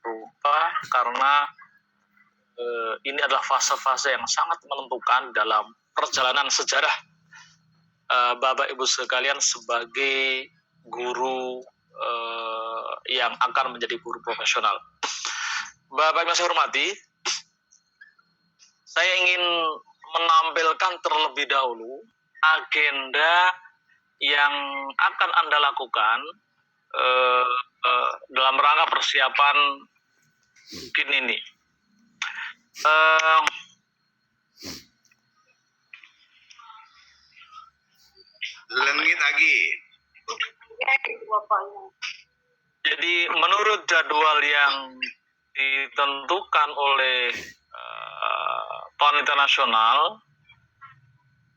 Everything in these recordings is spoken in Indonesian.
rupa karena ini adalah fase-fase yang sangat menentukan dalam perjalanan sejarah Bapak Ibu sekalian sebagai guru yang akan menjadi guru profesional. Bapak Ibu yang saya hormati, saya ingin menampilkan terlebih dahulu agenda yang akan Anda lakukan dalam rangka persiapan mungkin ini. Lengit lagi. Jadi menurut jadwal yang ditentukan oleh panitia nasional,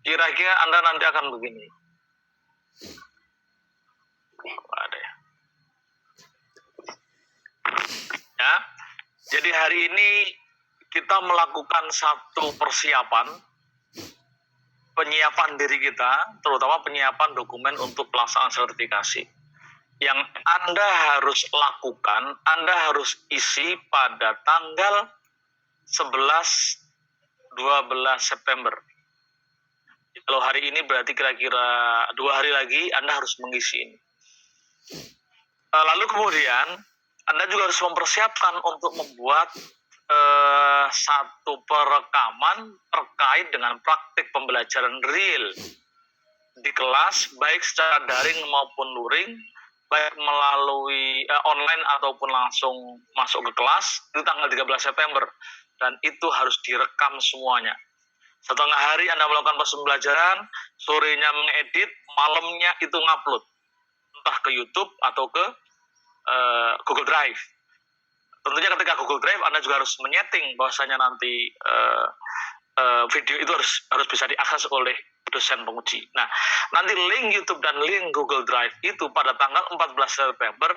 kira-kira Anda nanti akan begini. Ada ya. Jadi hari ini kita melakukan satu persiapan, penyiapan diri kita, terutama penyiapan dokumen untuk pelaksanaan sertifikasi. Yang Anda harus lakukan, Anda harus isi pada tanggal 11-12 September. Kalau hari ini berarti kira-kira 2 hari lagi Anda harus mengisi ini. Lalu kemudian Anda juga harus mempersiapkan untuk membuat satu perekaman terkait dengan praktik pembelajaran real di kelas, baik secara daring maupun luring, baik melalui online ataupun langsung masuk ke kelas itu tanggal 13 September. Dan itu harus direkam semuanya. Setengah hari Anda melakukan proses pembelajaran, sorenya mengedit, malamnya itu ngupload. Entah ke YouTube atau ke Google Drive. Tentunya ketika Google Drive Anda juga harus menyeting bahwasanya nanti video itu harus bisa diakses oleh dosen penguji. Nah, nanti link YouTube dan link Google Drive itu pada tanggal 14 September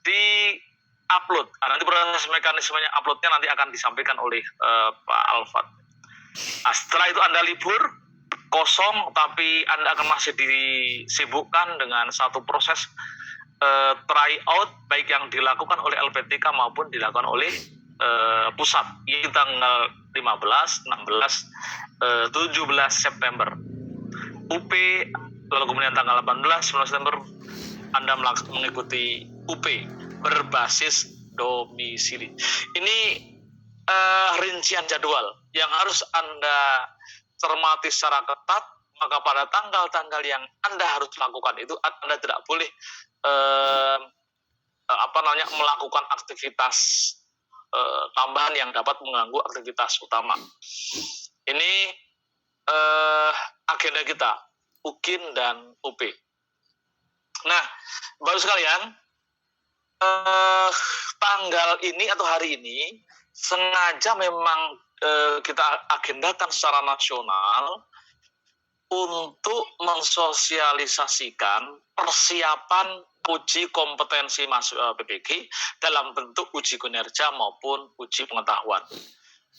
di-upload. Nanti proses mekanismenya uploadnya nanti akan disampaikan oleh Pak Alfat. Nah, setelah itu Anda libur, kosong, tapi Anda akan masih disibukkan dengan satu proses try out, baik yang dilakukan oleh LPTK maupun dilakukan oleh pusat, yaitu tanggal 15, 16, 17 September. UP, lalu kemudian tanggal 18, 19 September, Anda mengikuti UP berbasis domisili. Ini rincian jadwal yang harus Anda cermati secara ketat, maka pada tanggal-tanggal yang Anda harus lakukan itu, Anda tidak boleh melakukan aktivitas tambahan yang dapat mengganggu aktivitas utama. Ini agenda kita, UKIN dan UP. Nah, Bapak sekalian, tanggal ini atau hari ini sengaja memang kita agendakan secara nasional untuk mensosialisasikan persiapan uji kompetensi mahasiswa PPG dalam bentuk uji kinerja maupun uji pengetahuan.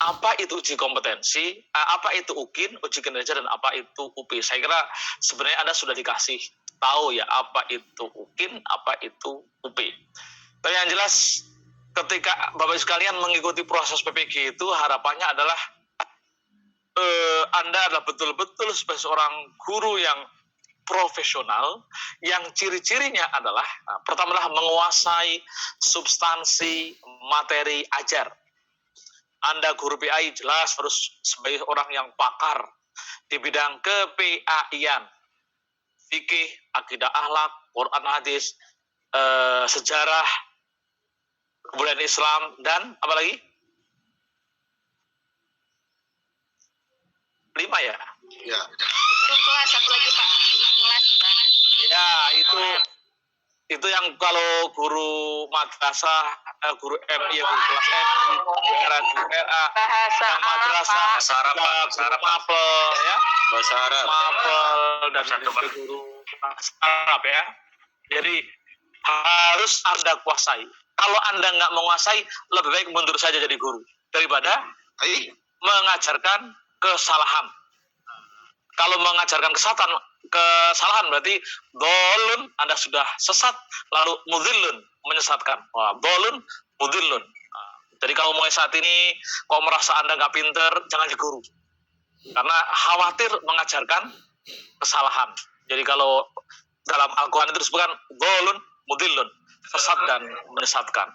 Apa itu uji kompetensi, apa itu UKIN, uji kinerja, dan apa itu UP. Saya kira sebenarnya Anda sudah dikasih tahu ya apa itu UKIN, apa itu UP. Tapi yang jelas ketika Bapak sekalian mengikuti proses PPG itu harapannya adalah Anda adalah betul-betul sebagai seorang guru yang profesional, yang ciri-cirinya adalah pertama adalah menguasai substansi materi ajar. Anda guru PAI jelas harus sebagai orang yang pakar di bidang ke-PAI-an, fikih, akidah akhlak, Quran hadis, sejarah, kebudayaan Islam, dan apa lagi? 5 ya? Ya. Itu kelas, satu lagi Pak. Kelas. Ya, itu yang kalau guru madrasah, guru MI, guru kelas MI, guru RA, Bahasa madrasah, Arab, mapel, ya, bahasa Arab, mapel, dan guru bahasa Arab ya. Jadi harus Anda kuasai. Kalau Anda nggak menguasai, lebih baik mundur saja jadi guru daripada mengajarkan kesalahan. Kalau mengajarkan kesalahan berarti dolun, Anda sudah sesat, lalu mudhillun, menyesatkan. Wah, dolun, mudillun. Jadi kalau mulai saat ini kau merasa Anda nggak pinter, jangan jadi guru. Karena khawatir mengajarkan kesalahan. Jadi kalau dalam Al-Quran itu disebutkan dolun, mudillun, sesat dan menyesatkan.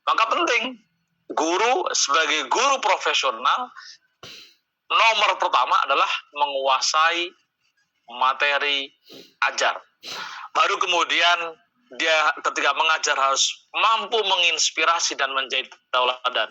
Maka penting guru sebagai guru profesional nomor pertama adalah menguasai materi ajar. Baru kemudian dia ketika mengajar harus mampu menginspirasi dan menjadi tauladan.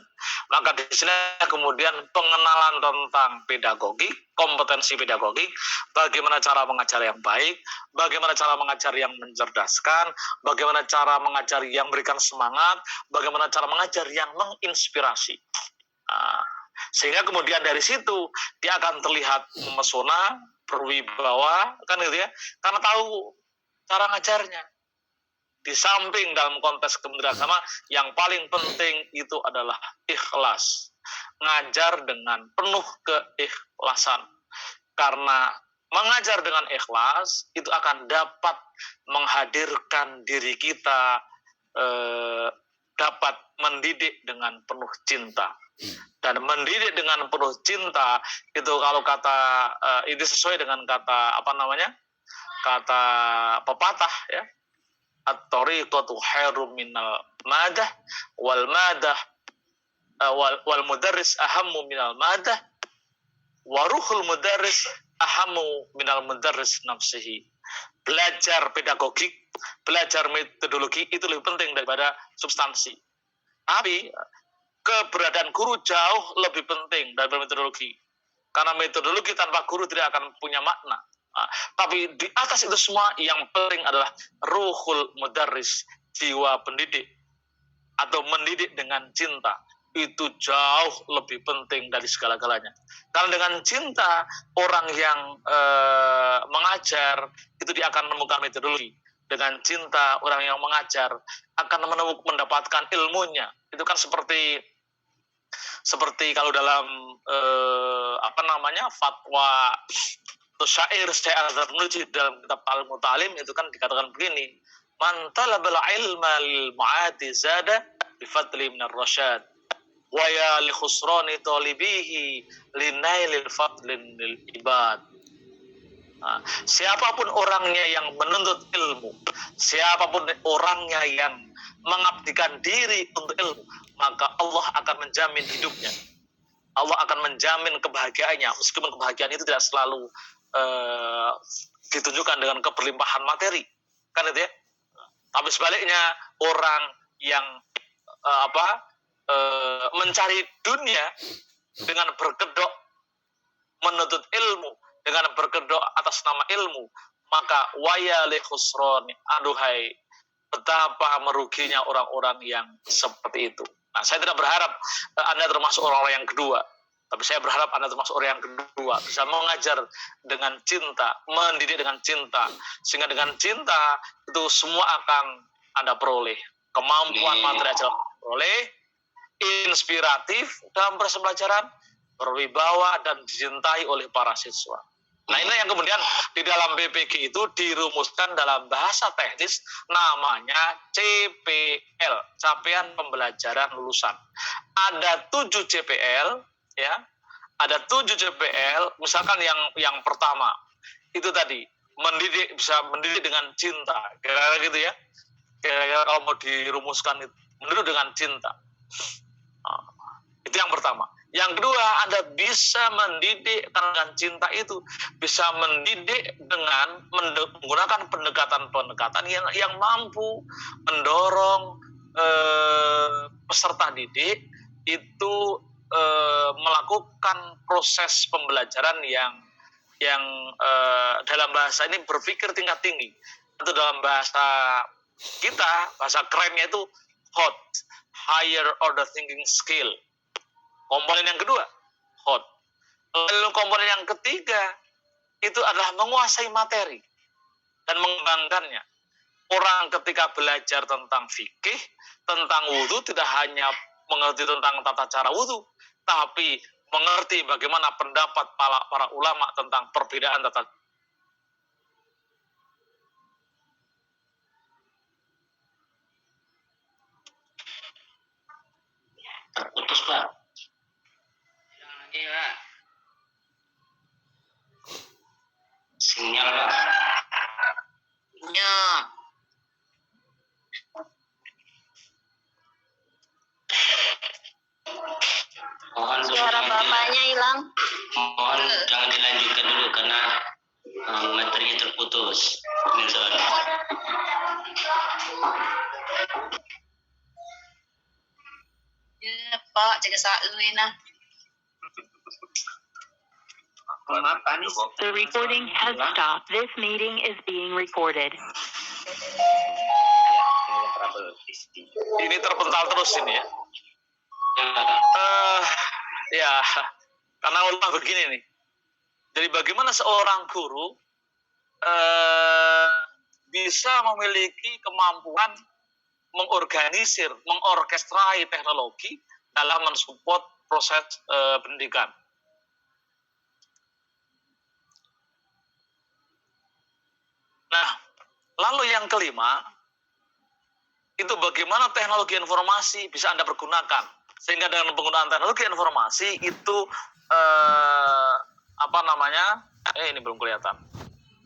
Maka di sini kemudian pengenalan tentang pedagogik, kompetensi pedagogik, bagaimana cara mengajar yang baik, bagaimana cara mengajar yang mencerdaskan, bagaimana cara mengajar yang memberikan semangat, bagaimana cara mengajar yang menginspirasi. Sehingga kemudian dari situ dia akan terlihat memesona, berwibawa, kan gitu ya, karena tahu cara ngajarnya. Di samping dalam konteks kementerian agama yang paling penting itu adalah ikhlas, ngajar dengan penuh keikhlasan, karena mengajar dengan ikhlas itu akan dapat menghadirkan diri kita dapat mendidik dengan penuh cinta. Dan mendidik dengan penuh cinta itu kalau kata ini sesuai dengan kata kata pepatah ya, at-tariqatu khairum minal madah wal madah wal mudarris ahammu minal madah wa ruhul mudarris ahammu minal mudarris nafsihi. Belajar pedagogik, belajar metodologi itu lebih penting daripada substansi. Tapi keberadaan guru jauh lebih penting daripada metodologi. Karena metodologi tanpa guru tidak akan punya makna. Tapi di atas itu semua yang penting adalah ruhul mudarris, jiwa pendidik atau mendidik dengan cinta. Itu jauh lebih penting dari segala-galanya. Karena dengan cinta orang yang mengajar itu dia akan menemukan metodologi. Dengan cinta orang yang mengajar akan mendapatkan ilmunya. Itu kan seperti kalau dalam fatwa atau syair Zarnuji dalam kitab Al-Mutalim itu kan dikatakan begini, man talabal ilma lil mu'ati zada bi fadli minar rasyad wa ya li khusrani talibihi linailil fadlin lil ibad. Siapapun orangnya yang menuntut ilmu, siapapun orangnya yang mengabdikan diri untuk ilmu, maka Allah akan menjamin hidupnya. Allah akan menjamin kebahagiaannya, meskipun kebahagiaan itu tidak selalu ditunjukkan dengan keberlimpahan materi, kan itu ya. Tapi sebaliknya orang yang mencari dunia dengan berkedok menuntut ilmu, dengan berkedok atas nama ilmu, maka waya li khusrani, aduhai betapa meruginya orang-orang yang seperti itu. Nah, saya tidak berharap Anda termasuk orang-orang yang kedua, tapi saya berharap Anda termasuk orang yang kedua, bisa mengajar dengan cinta, mendidik dengan cinta, sehingga dengan cinta itu semua akan Anda peroleh. Kemampuan materi aja peroleh, inspiratif dalam proses pembelajaran, berwibawa dan dicintai oleh para siswa. Nah, ini yang kemudian di dalam BPG itu dirumuskan dalam bahasa teknis namanya CPL, capaian pembelajaran lulusan. Ada 7 CPL, ya. Ada 7 CPL, misalkan yang pertama itu tadi mendidik, bisa mendidik dengan cinta, kira-kira gitu ya. Kira-kira kalau mau dirumuskan itu mendidik dengan cinta. Itu yang pertama. Yang kedua, Anda bisa mendidik dengan cinta itu, bisa mendidik dengan menggunakan pendekatan-pendekatan yang mampu mendorong peserta didik itu melakukan proses pembelajaran yang dalam bahasa ini berpikir tingkat tinggi. Itu dalam bahasa kita, bahasa kerennya itu HOT, Higher Order Thinking Skill. Komponen yang kedua, HOT. Lalu komponen yang ketiga, itu adalah menguasai materi dan mengembangkannya. Orang ketika belajar tentang fikih, tentang wudhu, tidak hanya mengerti tentang tata cara wudhu, tapi mengerti bagaimana pendapat para ulama tentang perbedaan tata Mohon jangan dilanjutkan dulu karena materinya terputus. Milton. Ya, Pak, jaga saluin nah. Maaf, Anis. The recording has stopped. This meeting is being recorded. Ini terpental terus ini ya. Ya, karena ulah begini nih. Jadi bagaimana seorang guru bisa memiliki kemampuan mengorganisir, mengorkestrai teknologi dalam mensupport proses pendidikan. Nah, lalu yang kelima, itu bagaimana teknologi informasi bisa Anda pergunakan. Sehingga dengan penggunaan teknologi informasi itu, ini belum kelihatan.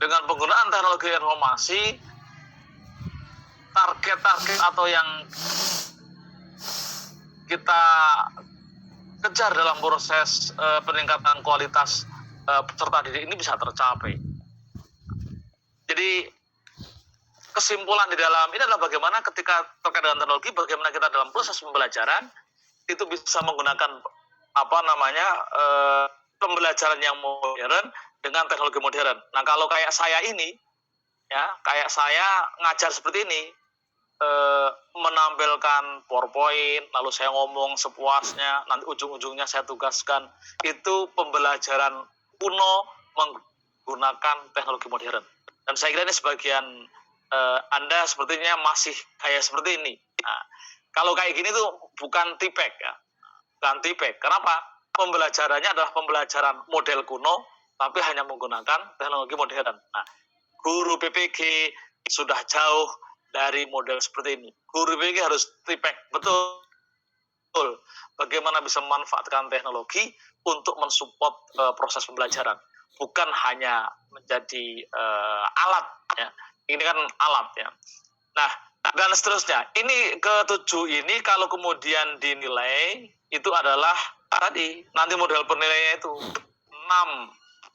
Dengan penggunaan teknologi informasi, target-target atau yang kita kejar dalam proses peningkatan kualitas peserta didik ini bisa tercapai. Jadi kesimpulan di dalam ini adalah bagaimana ketika terkait dengan teknologi, bagaimana kita dalam proses pembelajaran itu bisa menggunakan pembelajaran yang modern dengan teknologi modern. Nah, kalau kayak saya ini, ya kayak saya ngajar seperti ini, menampilkan PowerPoint, lalu saya ngomong sepuasnya, nanti ujung-ujungnya saya tugaskan, itu pembelajaran kuno menggunakan teknologi modern. Dan saya kira ini sebagian Anda sepertinya masih kayak seperti ini. Nah, kalau kayak gini tuh bukan tipek ya, bukan tipek. Kenapa? Pembelajarannya adalah pembelajaran model kuno, tapi hanya menggunakan teknologi modern. Nah, guru PPG sudah jauh dari model seperti ini. Guru PPG harus tipek, betul. Bagaimana bisa memanfaatkan teknologi untuk mensupport proses pembelajaran. Bukan hanya menjadi alat ya. Ini kan alat ya. Nah, dan seterusnya. Ini ketujuh ini kalau kemudian dinilai itu adalah tadi nanti model penilaiannya itu 6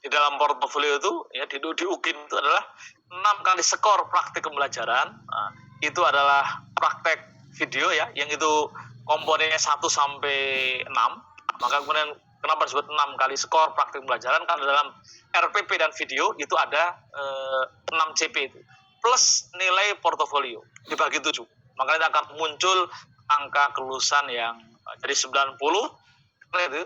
di dalam portofolio itu ya di UKIN itu adalah 6 kali skor praktik pembelajaran. Nah, itu adalah praktek video ya, yang itu komponennya 1 sampai 6. Maka kemudian kenapa disebut 6 kali skor praktik pembelajaran? Karena dalam RPP dan video itu ada 6 CP itu. Plus nilai portofolio dibagi 7. Makanya akan muncul angka kelulusan yang jadi 90 itu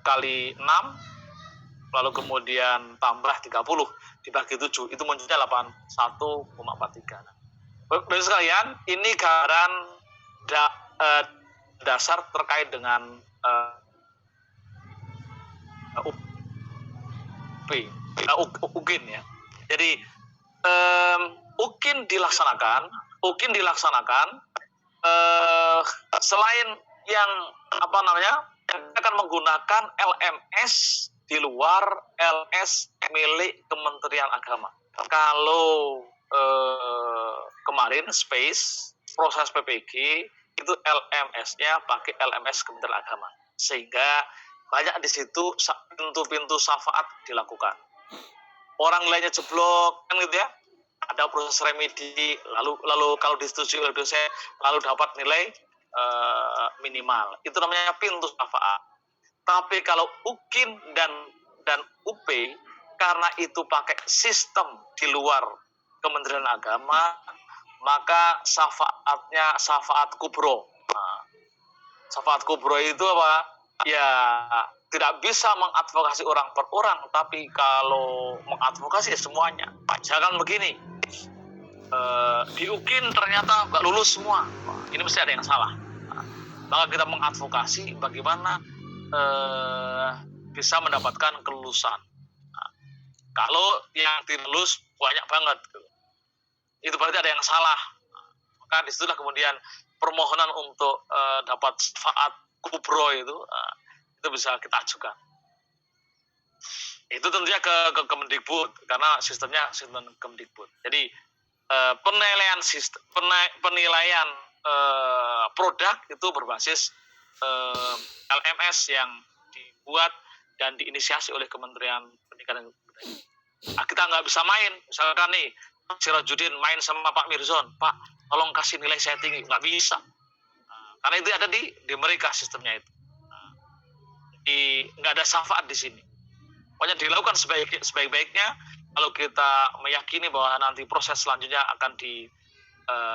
kali 6, lalu kemudian tambah 30 dibagi 7, itu munculnya 81,43. Bapak sekalian, ini gambaran dasar terkait dengan UKIN ya. Jadi UKIN dilaksanakan selain yang akan menggunakan LMS di luar LS milik Kementerian Agama. Kalau kemarin Space proses PPG itu LMS-nya pakai LMS Kementerian Agama, sehingga banyak di situ pintu-pintu syafaat dilakukan. Orang lainnya jeblok kan gitu ya, ada proses remedi, lalu kalau disetujui oleh dosen lalu dapat nilai minimal, itu namanya pintu syafaat. Tapi kalau UKIN dan UP, karena itu pakai sistem di luar Kementerian Agama, maka syafaatnya syafaat kubro. Nah, syafaat kubro itu apa? Ya tidak bisa mengadvokasi orang per orang, tapi kalau mengadvokasi ya semuanya. Jangan begini, di UKIN ternyata nggak lulus semua, ini mesti ada yang salah. Maka kita mengadvokasi bagaimana bisa mendapatkan kelulusan. Kalau yang dilulus banyak banget, itu berarti ada yang salah. Maka disitulah kemudian permohonan untuk dapat syafaat kubro itu bisa kita ajukan. Itu tentunya ke Kemendikbud, karena sistemnya sistem Kemendikbud. Jadi penilaian produk itu berbasis LMS yang dibuat dan diinisiasi oleh Kementerian Pendidikan dan Kebudayaan. Nah, kita nggak bisa main, misalkan nih Sirojudin main sama Pak Mirzon, Pak tolong kasih nilai saya tinggi, nggak bisa. Nah, karena itu ada di mereka sistemnya itu. Nah, nggak ada syafaat di sini. Pokoknya dilakukan sebaik-baiknya. Kalau kita meyakini bahwa nanti proses selanjutnya akan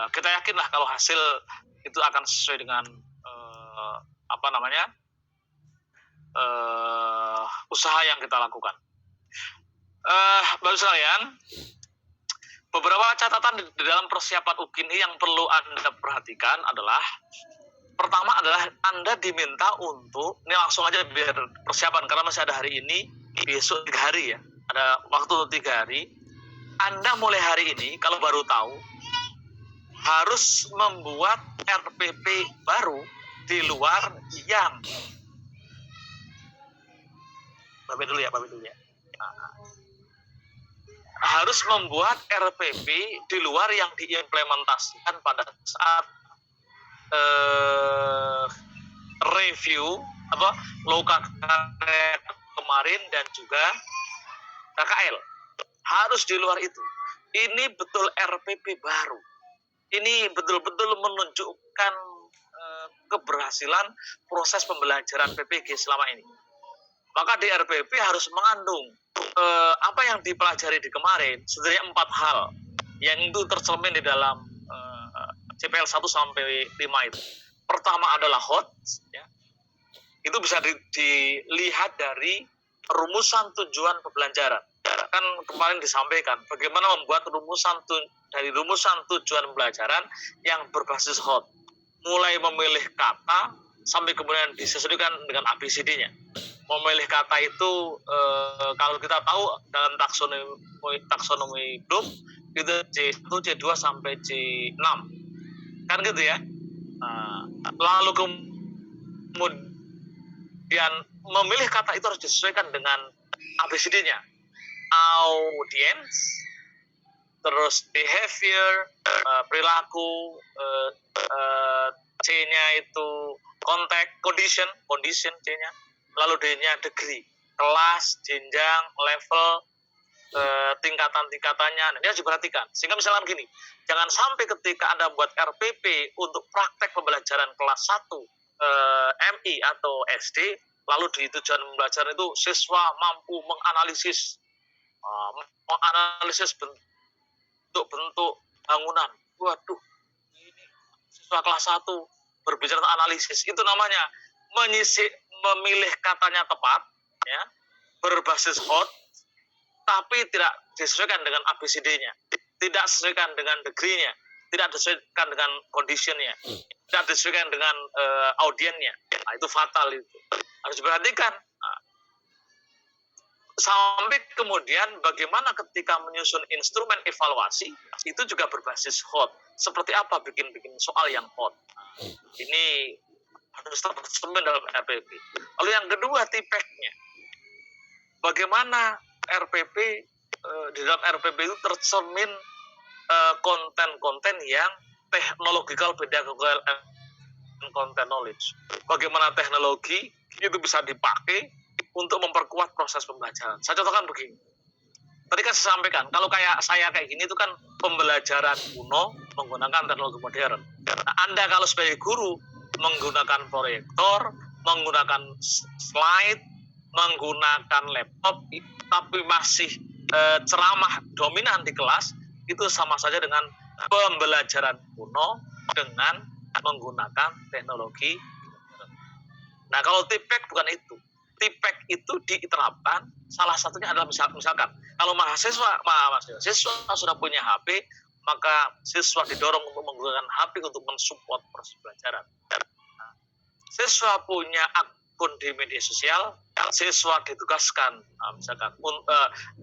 kita yakinlah kalau hasil itu akan sesuai dengan usaha yang kita lakukan. Baru sekalian, beberapa catatan di dalam persiapan UKIN yang perlu Anda perhatikan adalah, pertama adalah Anda diminta untuk, ini langsung aja biar persiapan karena masih ada hari ini, besok 3 hari ya, ada waktu 3 hari. Anda mulai hari ini kalau baru tahu harus membuat RPP baru di luar yang Bapak dulu ya. Harus membuat RPP di luar yang diimplementasikan pada saat review Lokakarya kemarin dan juga KKL. Harus di luar itu. Ini betul RPP baru. Ini betul-betul menunjukkan keberhasilan proses pembelajaran PPG selama ini. Maka di RPP harus mengandung apa yang dipelajari di kemarin, setidaknya 4 hal yang itu tercermin di dalam CPL 1 sampai 5 itu. Pertama adalah HOT, ya. Itu bisa dilihat dari rumusan tujuan pembelajaran. Kan kemarin disampaikan bagaimana membuat rumusan tujuan pembelajaran yang berbasis HOT. Mulai memilih kata sampai kemudian disesuaikan dengan ABCD-nya. Memilih kata itu kalau kita tahu dalam taksonomi Bloom itu C1, C2 sampai C6. Kan gitu ya. Lalu kemudian memilih kata itu harus disesuaikan dengan ABCD-nya. Audience, terus behavior, perilaku, C-nya itu context, condition C-nya. Lalu D-nya degree, kelas, jenjang, level, tingkatan-tingkatannya. Ini harus diperhatikan. Sehingga misalkan gini, jangan sampai ketika Anda buat RPP untuk praktek pembelajaran kelas 1 MI atau SD, lalu di tujuan pembelajaran itu siswa mampu menganalisis bentuk-bentuk bangunan. Waduh, ini siswa kelas 1 berbicara tentang analisis. Itu namanya memilih katanya tepat, ya, berbasis HOT, tapi tidak disesuaikan dengan ABCD-nya, tidak disesuaikan dengan degree-nya, tidak disesuaikan dengan condition-nya, tidak disesuaikan dengan audiennya. Nah, itu fatal itu. Harus diperhatikan. Nah, sampai kemudian bagaimana ketika menyusun instrumen evaluasi, itu juga berbasis HOT. Seperti apa bikin soal yang HOT. Nah, ini harus tercermin dalam RPP. Lalu yang kedua, TPEC-nya. Bagaimana RPP, di dalam RPP itu tercermin konten-konten yang technological, pedagogical, and content knowledge. Bagaimana teknologi itu bisa dipakai untuk memperkuat proses pembelajaran. Saya contohkan begini. Tadi kan saya sampaikan, kalau kayak gini itu kan pembelajaran kuno menggunakan teknologi modern. Nah, Anda kalau sebagai guru menggunakan proyektor, menggunakan slide, menggunakan laptop, tapi masih ceramah dominan di kelas, itu sama saja dengan pembelajaran kuno dengan menggunakan teknologi. Nah, kalau TPEC bukan itu. TPEC itu diterapkan, salah satunya adalah misalkan, kalau mahasiswa sudah punya HP, maka siswa didorong untuk menggunakan HP untuk mensupport proses pembelajaran. Nah, siswa punya akun di media sosial, siswa ditugaskan, misalkan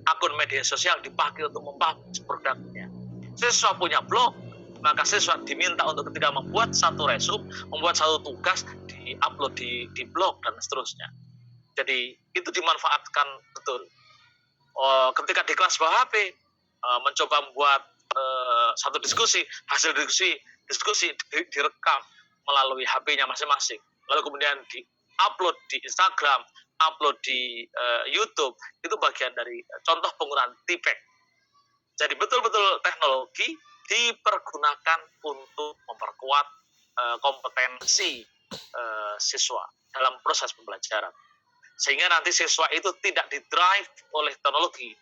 akun media sosial dipakai untuk mempublish produknya. Siswa punya blog, maka siswa diminta untuk ketika membuat satu resume, membuat satu tugas, di-upload di blog dan seterusnya. Jadi itu dimanfaatkan betul. Ketika di kelas bawa HP, mencoba membuat satu diskusi, hasil diskusi direkam melalui HP-nya masing-masing, lalu kemudian di-upload di Instagram upload di YouTube itu bagian dari contoh penggunaan TPEC. Jadi betul-betul teknologi dipergunakan untuk memperkuat kompetensi siswa dalam proses pembelajaran. Sehingga nanti siswa itu tidak didrive oleh teknologi,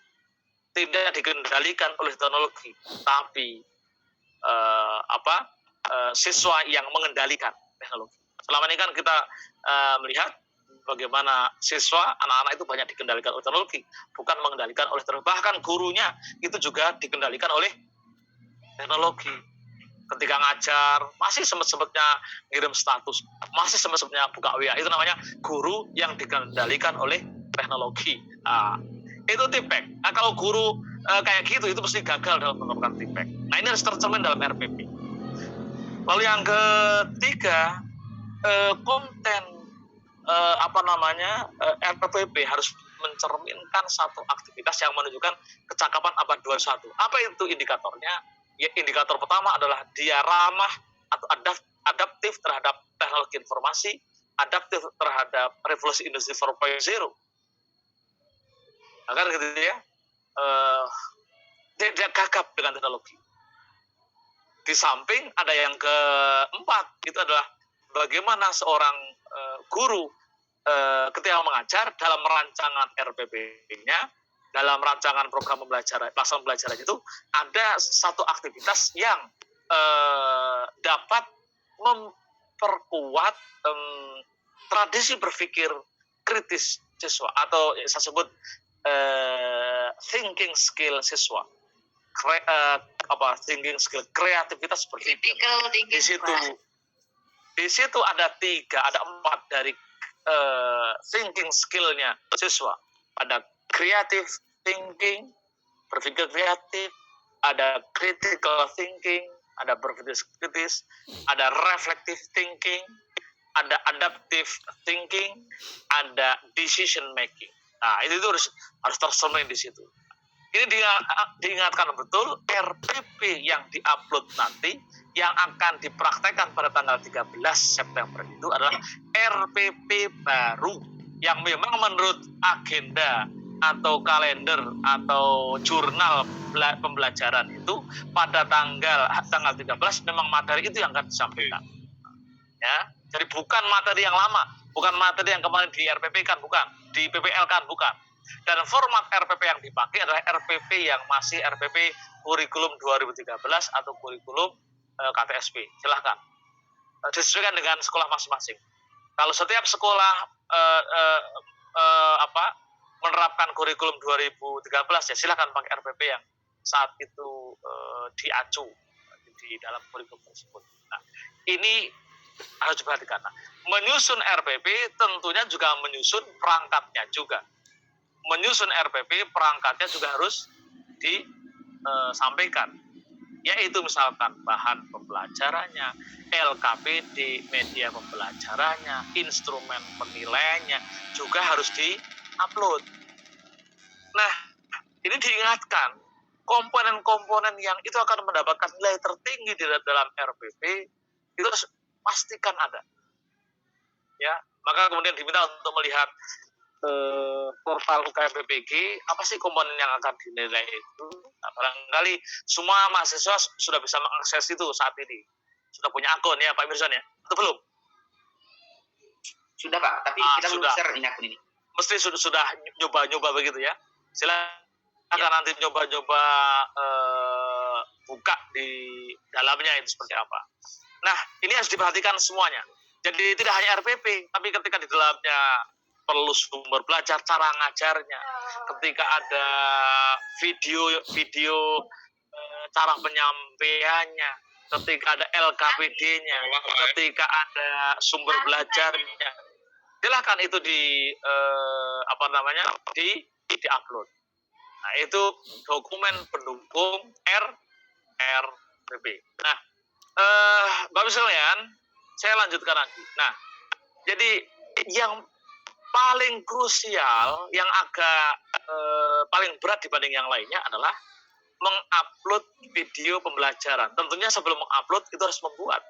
tidak dikendalikan oleh teknologi, tapi siswa yang mengendalikan teknologi. Selama ini kan kita melihat bagaimana siswa, anak-anak itu banyak dikendalikan oleh teknologi, bukan mengendalikan oleh teknologi. Bahkan gurunya itu juga dikendalikan oleh teknologi. Ketika ngajar, masih sempat-sempatnya ngirim status, masih sempat-sempatnya buka WA. Itu namanya guru yang dikendalikan oleh teknologi. Itu TPEC. Nah, kalau guru kayak gitu, itu pasti gagal dalam menerapkan TPEC. Nah, ini harus tercermin dalam RPP. Lalu yang ketiga, konten RPP harus mencerminkan satu aktivitas yang menunjukkan kecakapan abad 21. Apa itu indikatornya? Ya, indikator pertama adalah dia ramah atau adaptif terhadap teknologi informasi, adaptif terhadap revolusi industri 4.0. Agar gitu ya, dia gagap dengan teknologi. Di samping ada yang keempat, itu adalah bagaimana seorang guru ketika mengajar dalam rancangan RPP-nya, dalam rancangan program pelaksanaan pembelajaran itu ada satu aktivitas yang dapat memperkuat tradisi berpikir kritis siswa, atau saya sebut thinking skill siswa. Thinking skill, kreativitas berpikir. Di situ ada 4 dari thinking skillnya siswa. Ada creative thinking, berpikir kreatif, ada critical thinking, ada berpikir kritis, ada reflective thinking, ada adaptive thinking, ada decision making. Nah, itu harus tercermin di situ. Ini diingatkan betul, RPP yang diupload nanti, yang akan dipraktekkan pada tanggal 13 September itu adalah RPP baru, yang memang menurut agenda atau kalender atau jurnal pembelajaran itu pada tanggal 13 memang materi itu yang akan disampaikan. Ya, jadi bukan materi yang lama, bukan materi yang kemarin di RPP kan, bukan, di PPL kan, bukan. Dan format RPP yang dipakai adalah RPP yang masih RPP kurikulum 2013 atau kurikulum KTSP. Silahkan disesuaikan dengan sekolah masing-masing. Kalau setiap sekolah menerapkan kurikulum 2013, ya silahkan pakai RPP yang saat itu diacu di dalam kurikulum tersebut. Nah, ini harus diperhatikan. Nah, menyusun RPP tentunya juga menyusun perangkatnya juga. Menyusun RPP perangkatnya juga harus disampaikan, yaitu misalkan bahan pembelajarannya, LKPD, media pembelajarannya, instrumen penilaiannya juga harus di-upload. Nah, ini diingatkan, komponen-komponen yang itu akan mendapatkan nilai tertinggi di dalam RPP itu harus pastikan ada. Ya, maka kemudian diminta untuk melihat portal UKM-PPG, apa sih komponen yang akan dinilai itu. Nah, barangkali semua mahasiswa sudah bisa mengakses itu saat ini. Sudah punya akun ya Pak Mirsan ya? Atau belum? Sudah Pak, tapi kita belum share ini akun ini. Mesti sudah nyoba-nyoba begitu ya? Silakan nanti nyoba-nyoba buka di dalamnya itu seperti apa. Nah, ini harus diperhatikan semuanya. Jadi tidak hanya RPP, tapi ketika di dalamnya perlu sumber belajar, cara ngajarnya, ketika ada video cara penyampaiannya, ketika ada LKPD-nya, ketika ada sumber belajarnya, silahkan itu di-upload. Nah, itu dokumen pendukung RPP. Nah, Bapak sekalian, saya lanjutkan lagi. Nah, jadi yang paling krusial, yang agak paling berat dibanding yang lainnya adalah mengupload video pembelajaran. Tentunya sebelum mengupload itu harus membuat.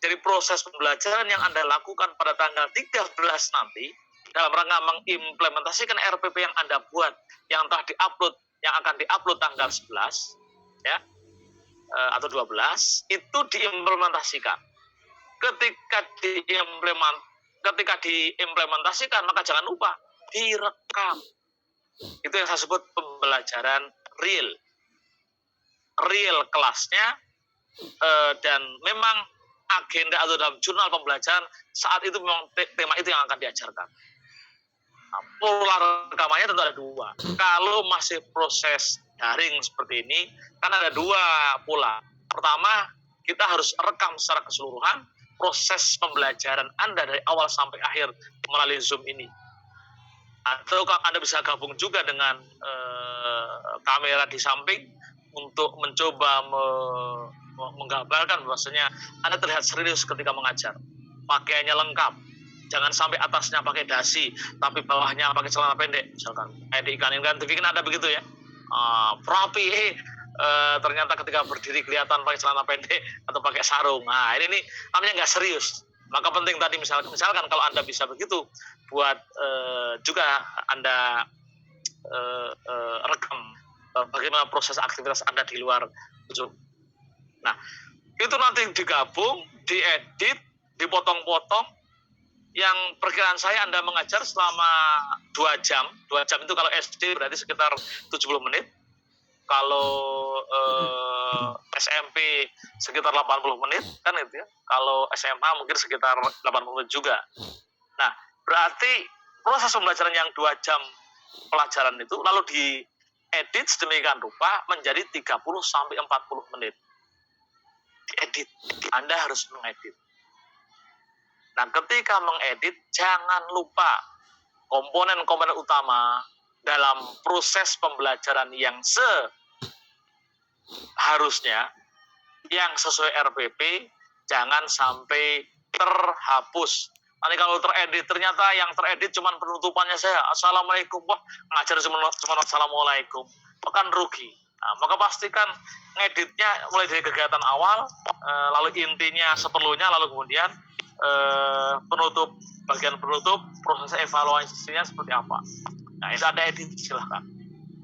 Jadi proses pembelajaran yang Anda lakukan pada tanggal 13 nanti dalam rangka mengimplementasikan RPP yang Anda buat, yang telah diupload, yang akan diupload tanggal 11, ya, atau 12, itu diimplementasikan. Ketika diimplementasikan, maka jangan lupa direkam. Itu yang saya sebut pembelajaran real kelasnya, dan memang agenda atau dalam jurnal pembelajaran saat itu memang tema itu yang akan diajarkan. Nah, pola rekamannya tentu ada dua. Kalau masih proses daring seperti ini, kan ada dua pola. Pertama, kita harus rekam secara keseluruhan proses pembelajaran Anda dari awal sampai akhir melalui Zoom ini. Atau Anda bisa gabung juga dengan kamera di samping untuk mencoba menggambarkan bahwasanya Anda terlihat serius ketika mengajar. Pakaiannya lengkap. Jangan sampai atasnya pakai dasi, tapi bawahnya pakai celana pendek, misalkan. Di iklan TV kan ada begitu ya. Rapi, ternyata ketika berdiri kelihatan pakai celana pendek atau pakai sarung. Nah, ini namanya nggak serius. Maka penting tadi misalkan kalau Anda bisa begitu, buat juga Anda rekam bagaimana proses aktivitas Anda di luar Zoom. Nah, itu nanti digabung, diedit, dipotong-potong. Yang perkiraan saya Anda mengajar selama 2 jam. 2 jam itu kalau SD berarti sekitar 70 menit. Kalau SMP sekitar 80 menit, kan itu ya. Kalau SMA mungkin sekitar 80 menit juga. Nah, berarti proses pembelajaran yang 2 jam pelajaran itu lalu diedit sedemikian rupa menjadi 30 sampai 40 menit. Diedit. Anda harus mengedit. Nah, ketika mengedit, jangan lupa komponen-komponen utama dalam proses pembelajaran yang seharusnya, yang sesuai RPP, jangan sampai terhapus. Nanti kalau teredit, ternyata yang teredit cuma penutupannya saya, Assalamualaikum, wah ngajar cuma Assalamualaikum, kan rugi. Nah, maka pastikan ngeditnya mulai dari kegiatan awal, lalu intinya seperlunya, lalu kemudian bagian penutup, proses evaluasinya seperti apa. Nah, itu ada edit, silahkan.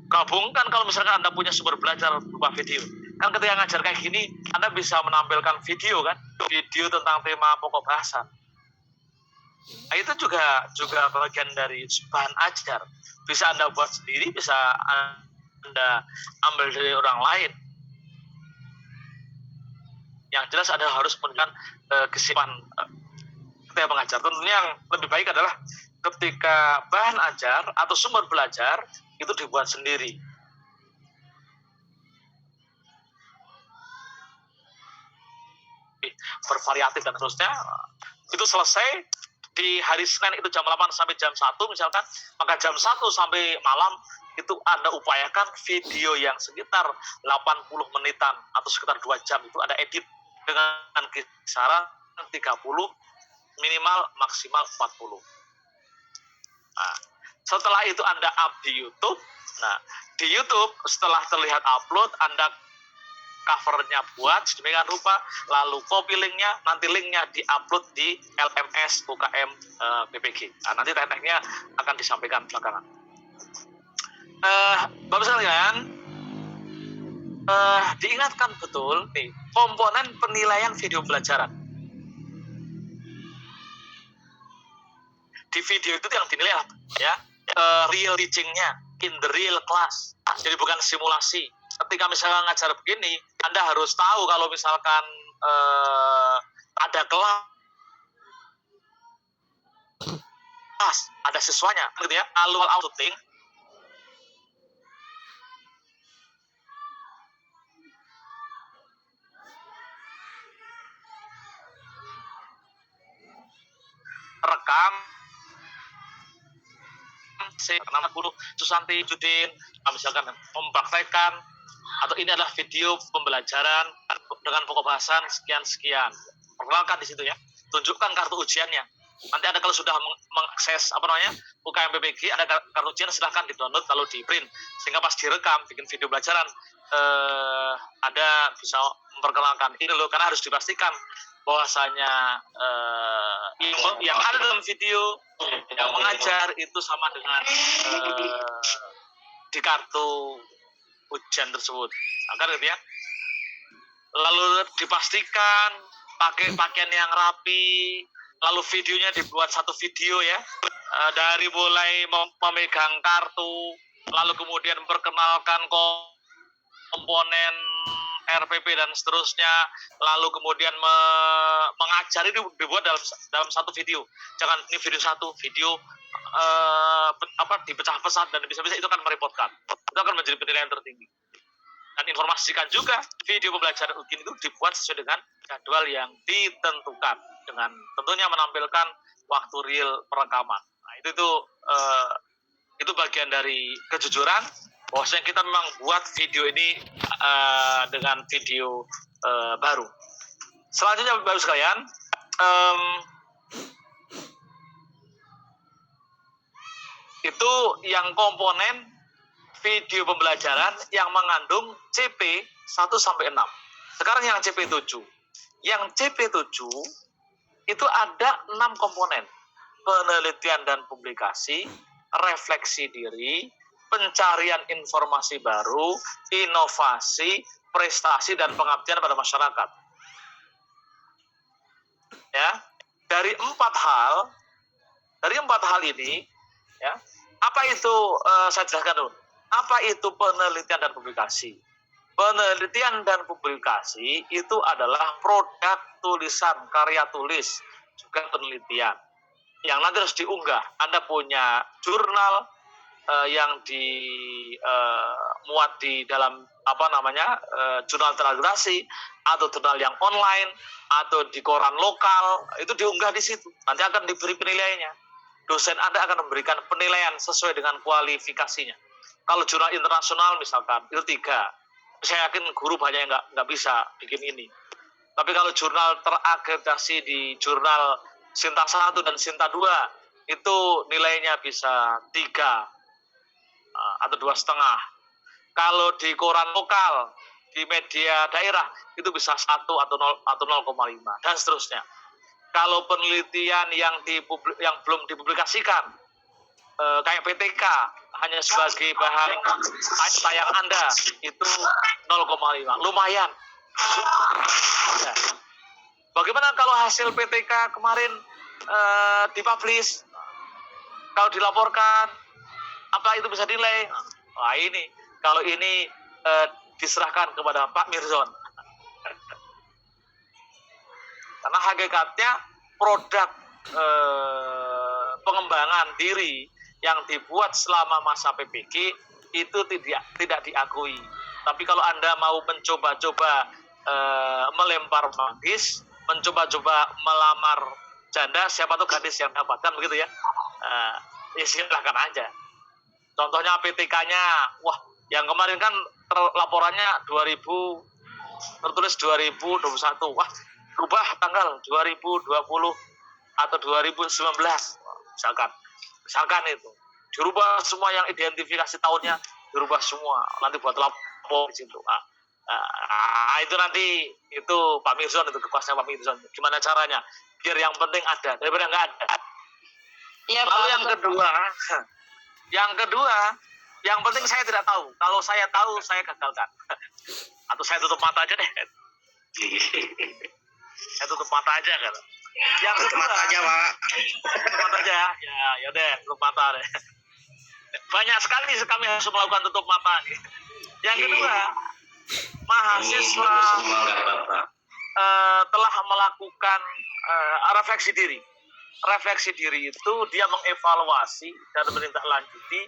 Gabungkan kalau misalkan Anda punya sumber belajar berupa video. Kan ketika ngajar kayak gini, Anda bisa menampilkan video kan, video tentang tema pokok bahasa. Nah, itu juga bagian dari bahan ajar. Bisa Anda buat sendiri, bisa Anda ambil dari orang lain. Yang jelas Anda harus menunjukkan kesiapan ketika mengajar. Tentunya yang lebih baik adalah ketika bahan ajar atau sumber belajar itu dibuat sendiri. Bervariatif dan terusnya. Itu selesai di hari Senin itu jam 8 sampai jam 1 misalkan, maka jam 1 sampai malam itu Anda upayakan video yang sekitar 80 menitan atau sekitar 2 jam itu ada edit dengan kisaran 30, minimal maksimal 40. Nah, setelah itu Anda up di YouTube. Nah, di YouTube setelah terlihat upload, Anda covernya buat sedemikian rupa, lalu copy linknya, nanti linknya di-upload di LMS UKM BPG. Nah, nanti tekniknya akan disampaikan belakangan. Bapak sekalian, diingatkan betul nih komponen penilaian video pelajaran. Di video itu yang dinilai ya real teaching-nya, in the real class. Jadi bukan simulasi. Ketika misalkan ngajar begini, Anda harus tahu kalau misalkan ada kelas, ada siswanya, gitu ya. Alur outing rekam nama guru Susanti Judin misalkan mempraktekkan, atau ini adalah video pembelajaran dengan pokok bahasan sekian-sekian. Perkenalkan di situ ya. Tunjukkan kartu ujiannya. Nanti Anda kalau sudah mengakses UKM BPG, ada kartu ujian, silahkan di-download lalu di-print. Sehingga pas direkam, bikin video pelajaran, ada bisa memperkenalkan ini loh, karena harus dipastikan bahwasanya yang ada dalam video yang mengajar itu sama dengan di kartu ujian tersebut. Agar gitu ya. Lalu dipastikan pakai pakaian yang rapi, lalu videonya dibuat satu video ya, dari mulai memegang kartu, lalu kemudian memperkenalkan komponen RPP dan seterusnya, lalu kemudian mengajari dibuat dalam satu video. Jangan ini video satu, video dipecah-pecah dan bisa-bisa itu akan merepotkan. Itu akan menjadi penilaian tertinggi. Dan informasikan juga video pembelajaran ujian itu dibuat sesuai dengan jadwal yang ditentukan dengan tentunya menampilkan waktu real perekaman. Nah, itu bagian dari kejujuran bahwasanya kita memang buat video ini dengan video baru. Selanjutnya Bapak sekalian, itu yang komponen video pembelajaran yang mengandung CP 1 sampai 6. Sekarang yang CP7. Yang CP7 itu ada 6 komponen. Penelitian dan publikasi, refleksi diri, pencarian informasi baru, inovasi, prestasi dan pengabdian pada masyarakat. Ya, dari 4 hal ini, ya, apa itu saya jelaskan dulu. Apa itu penelitian dan publikasi? Penelitian dan publikasi itu adalah produk tulisan, karya tulis, juga penelitian. Yang nanti harus diunggah. Anda punya jurnal yang dimuat di dalam jurnal teragrasi atau jurnal yang online atau di koran lokal, itu diunggah di situ. Nanti akan diberi penilaiannya. Dosen Anda akan memberikan penilaian sesuai dengan kualifikasinya. Kalau jurnal internasional misalkan itu 3, saya yakin guru banyak yang nggak bisa bikin ini. Tapi kalau jurnal terakreditasi di jurnal Sinta 1 dan Sinta 2 itu nilainya bisa 3 atau 2,5. Kalau di koran lokal, di media daerah itu bisa 1 atau 0,5 dan seterusnya. Kalau penelitian yang belum dipublikasikan, kayak PTK hanya sebagai bahan tayang Anda itu 0,5, lumayan. Ya. Bagaimana kalau hasil PTK kemarin dipublish, kalau dilaporkan, apa itu bisa nilai? Wah ini, kalau ini diserahkan kepada Pak Mirzon. Karena hakikatnya produk pengembangan diri yang dibuat selama masa PPG itu tidak diakui. Tapi kalau Anda mau mencoba-coba melempar manggis, mencoba-coba melamar janda, siapa tuh gadis yang dapatkan begitu ya? Ya silahkan aja. Contohnya PTK-nya, wah yang kemarin kan laporannya 2000, tertulis 2021, wah berubah tanggal 2020 atau 2019 misalkan itu dirubah semua, yang identifikasi tahunnya dirubah semua, nanti buat lapor di situ. Itu nanti itu Pak Mirzon, itu kekuasaan Pak Mirzon. Gimana caranya biar yang penting ada daripada nggak ada. Iya, Lalu Pak. yang kedua, yang penting saya tidak tahu. Kalau saya tahu saya gagalkan. Atau saya tutup mata aja deh. Saya tutup mata aja kan. Yang kedua, Mata aja, Pak. tutup mata aja ya deh, tutup mata deh. Banyak sekali kami harus melakukan tutup mata. Yang kedua, mahasiswa telah melakukan refleksi diri. Refleksi diri itu dia mengevaluasi dan menindaklanjuti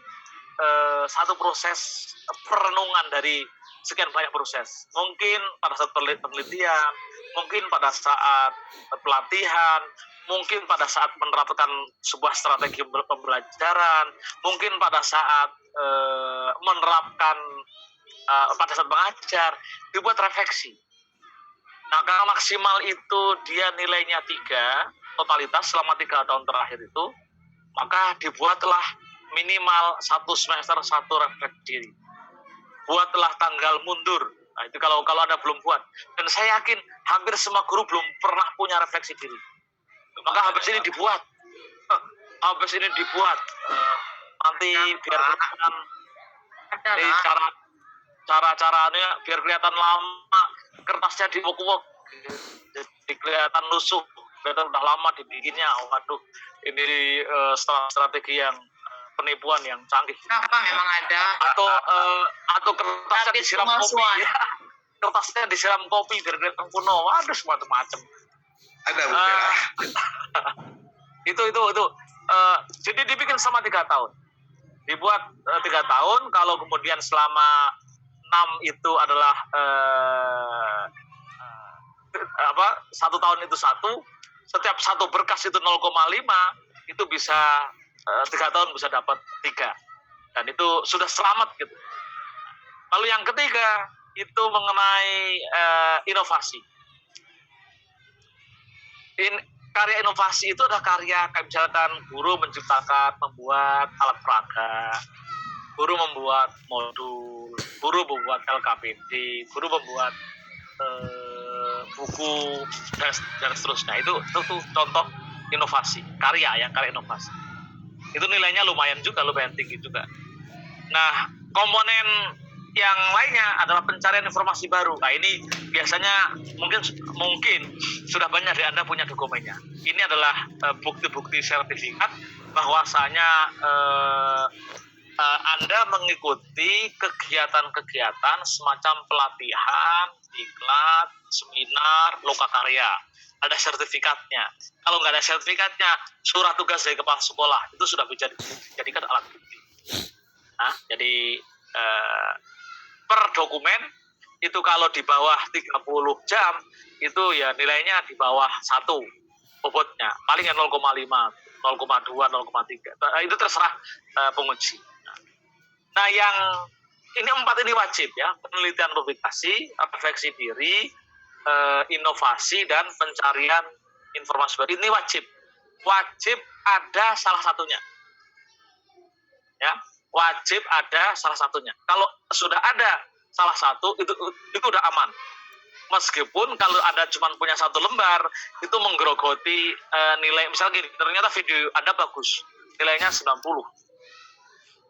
satu proses perenungan dari sekian banyak proses. Mungkin pada saat penelitian, mungkin pada saat pelatihan, mungkin pada saat menerapkan sebuah strategi pembelajaran, mungkin pada saat menerapkan pada saat mengajar, dibuat refleksi. Nah, kalau maksimal itu dia nilainya 3, totalitas selama 3 tahun terakhir itu, maka dibuatlah minimal 1 semester 1 refleksi diri. Buatlah tanggal mundur Nah, itu kalau Anda belum buat. Dan saya yakin hampir semua guru belum pernah punya refleksi diri. Maka habis ini dibuat. Habis ini dibuat. Nanti biar kelihatan ini cara-caranya biar kelihatan lama, kertasnya diwok-wok. Jadi kelihatan lusuh. Kelihatan udah lama dibikinnya. Waduh, ini strategi yang penipuan yang canggih. Kenapa memang ada? Atau kertasnya Habis disiram kopi. pemalsuan. Kertasnya disiram kopi biar kelihatan kuno. Waduh, macam-macam. Ada Bu Vera. Itu. Jadi dibikin selama 3 tahun. Dibuat 3 tahun. Kalau kemudian selama 6 itu adalah 1 tahun itu 1. Setiap 1 berkas itu 0,5 itu bisa 3 tahun bisa dapat 3, dan itu sudah selamat gitu. Lalu yang ketiga itu mengenai inovasi. Karya inovasi itu adalah karya kayak misalkan guru membuat alat peraga, guru membuat modul, guru membuat LKPD, guru membuat buku dan seterusnya. Itu contoh inovasi, karya inovasi. Itu nilainya lumayan tinggi juga. Nah, komponen yang lainnya adalah pencarian informasi baru. Nah, ini biasanya mungkin sudah banyak dari Anda punya dokumennya. Ini adalah bukti-bukti sertifikat bahwasanya Anda mengikuti kegiatan-kegiatan semacam pelatihan, diklat, seminar, lokakarya. Ada sertifikatnya. Kalau nggak ada sertifikatnya, surat tugas dari kepala sekolah itu sudah bisa dijadikan alat bukti. Nah, jadi per dokumen itu kalau di bawah 30 jam itu ya nilainya di bawah 1 bobotnya, paling 0,5, 0,2, 0,3. Itu terserah penguji. Nah, yang ini 4 ini wajib ya: penelitian publikasi, refleksi diri, inovasi, dan pencarian informasi baru. Ini wajib ada salah satunya ya, wajib ada salah satunya. Kalau sudah ada salah satu itu udah aman, meskipun kalau ada cuma punya 1 lembar itu menggerogoti nilai. Misalnya gini, ternyata video Anda bagus, nilainya 90,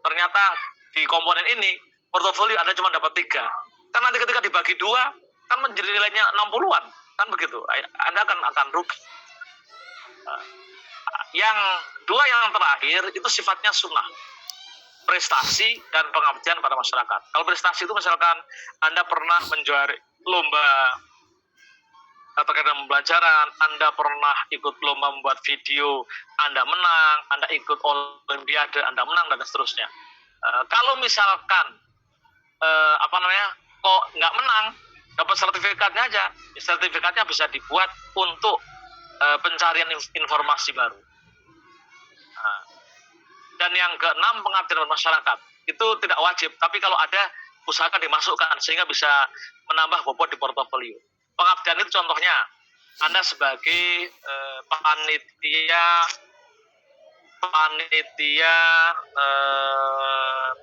ternyata di komponen ini portofolio Anda cuma dapat 3, kan nanti ketika dibagi 2 kan menjadi nilainya 60-an, kan begitu. Anda akan rugi. Yang 2 yang terakhir itu sifatnya sunnah, prestasi dan pengabdian pada masyarakat. Kalau prestasi itu misalkan Anda pernah menjuari lomba terkait dengan pembelajaran, Anda pernah ikut lomba membuat video, Anda menang, Anda ikut olimpiade, Anda menang, dan seterusnya. Kalau misalkan kok nggak menang, dapat sertifikatnya aja. Sertifikatnya bisa dibuat untuk pencarian informasi baru. Dan yang ke-6, pengabdian masyarakat. Itu tidak wajib, tapi kalau ada, usahakan dimasukkan sehingga bisa menambah bobot di portofolio. Pengabdian itu contohnya Anda sebagai panitia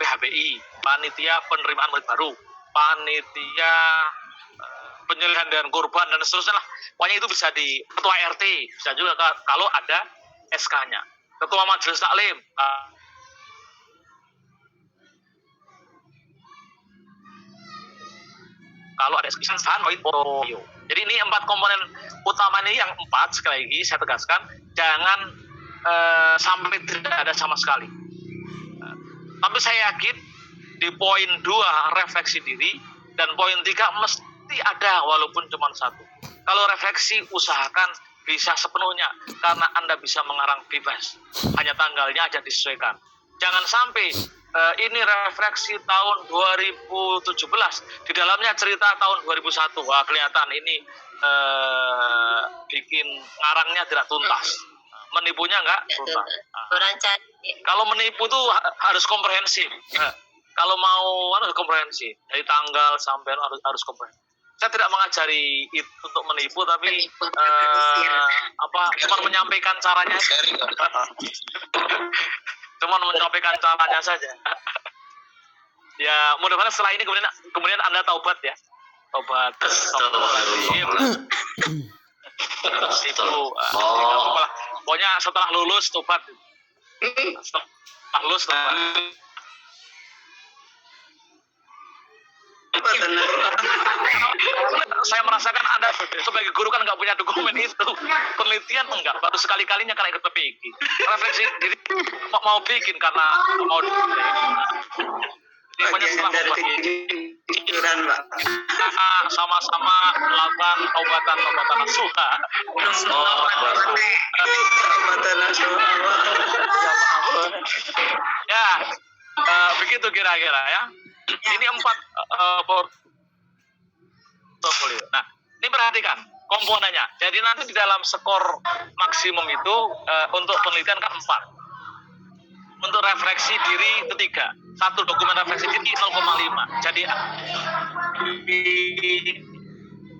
PHBI, panitia penerimaan murid baru, panitia penyerahan dan kurban, dan seterusnya lah. Pokoknya itu bisa di ketua RT, bisa juga kalau ada SK-nya. Ketua majelis taklim, kalau ada SK, portfolio. Jadi ini 4 komponen utama ini, yang 4 sekali lagi saya tegaskan, jangan sampai tidak ada sama sekali. Tapi saya yakin di poin 2 refleksi diri dan poin 3 mesti ada walaupun cuma 1. Kalau refleksi usahakan bisa sepenuhnya karena Anda bisa mengarang bebas. Hanya tanggalnya aja disesuaikan. Jangan sampai ini refleksi tahun 2017, di dalamnya cerita tahun 2001. Wah, kelihatan ini bikin ngarangnya tidak tuntas. Menipunya enggak tuntas. Kalau menipu tuh harus komprehensif. Kalau mau harus komprehensif. Dari tanggal sampai harus komprehensif. Saya tidak mengajari itu untuk menipu, tapi cuma menyampaikan caranya. Cuma menyampaikan caranya saja. Ya, mudah-mudahan setelah ini kemudian Anda taubat ya. obat itu pokoknya setelah lulus tobat. Setelah lulus tobat. Saya merasakan Anda sebagai guru kan nggak punya dokumen itu, penelitian enggak, baru sekali-kalinya karena ikut PPG. Refleksi diri mau bikin karena mau Bagian dari kejujuran, Pak. sama-sama melakukan obatan asuha. Obatan asuha. Ya, begitu kira-kira ya. Ini 4 portfolio. Nah, ini perhatikan komponennya. Jadi nanti di dalam skor maksimum itu untuk penelitian kan 4. Untuk refleksi diri ketiga, 1 dokumen refleksi diri 0,5. Jadi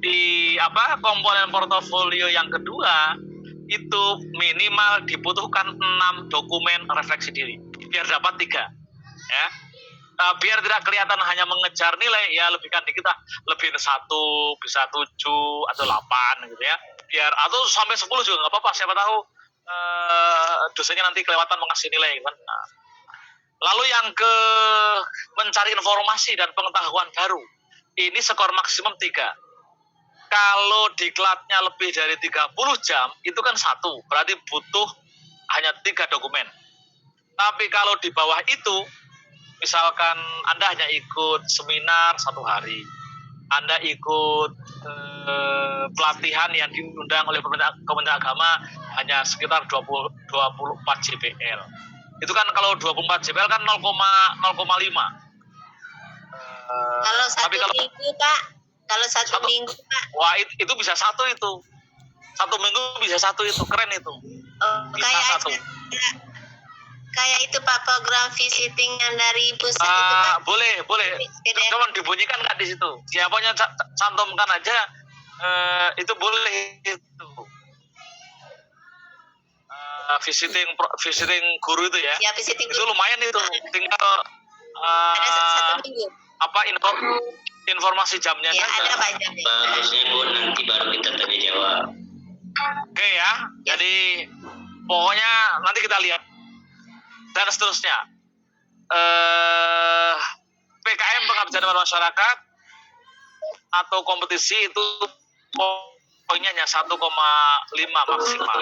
di komponen portofolio yang kedua itu minimal dibutuhkan 6 dokumen refleksi diri biar dapat 3 ya. Biar tidak kelihatan hanya mengejar nilai ya, lebihkan dikit lah, lebih 1 bisa 7 atau 8 gitu ya, biar atau sampai 10 juga nggak apa-apa, siapa tahu dosennya nanti kelewatan mengasih nilai kan. Nah, lalu yang ke mencari informasi dan pengetahuan baru, ini skor maksimum 3. Kalau diklatnya lebih dari 30 jam itu kan 1, berarti butuh hanya 3 dokumen. Tapi kalau di bawah itu, misalkan Anda hanya ikut seminar 1 hari, Anda ikut pelatihan yang diundang oleh Kementerian Agama hanya sekitar 24 JPL. Itu kan kalau 24 JPL kan 0,5. Kalau satu minggu, Pak. Kalau satu minggu, Pak. Wah, itu bisa 1 itu. 1 minggu bisa 1 itu, keren itu. Bisa 1. Kayak itu Pak, program visiting yang dari pusat itu Pak. Boleh. Cuman dibunyikan nggak di situ? Siapanya cantumkan aja, itu boleh itu. Visiting guru itu ya. Ya, visiting itu guru. lumayan itu. Tinggal ada 1 minggu. Informasi jamnya. Ya, ada Pak jamnya. Bagusnya Bu, nanti baru kita tanya jawab. Oke ya. Jadi pokoknya nanti kita lihat. Dan seterusnya, PKM pengabdian pada masyarakat atau kompetisi itu poinnya hanya 1,5 maksimal.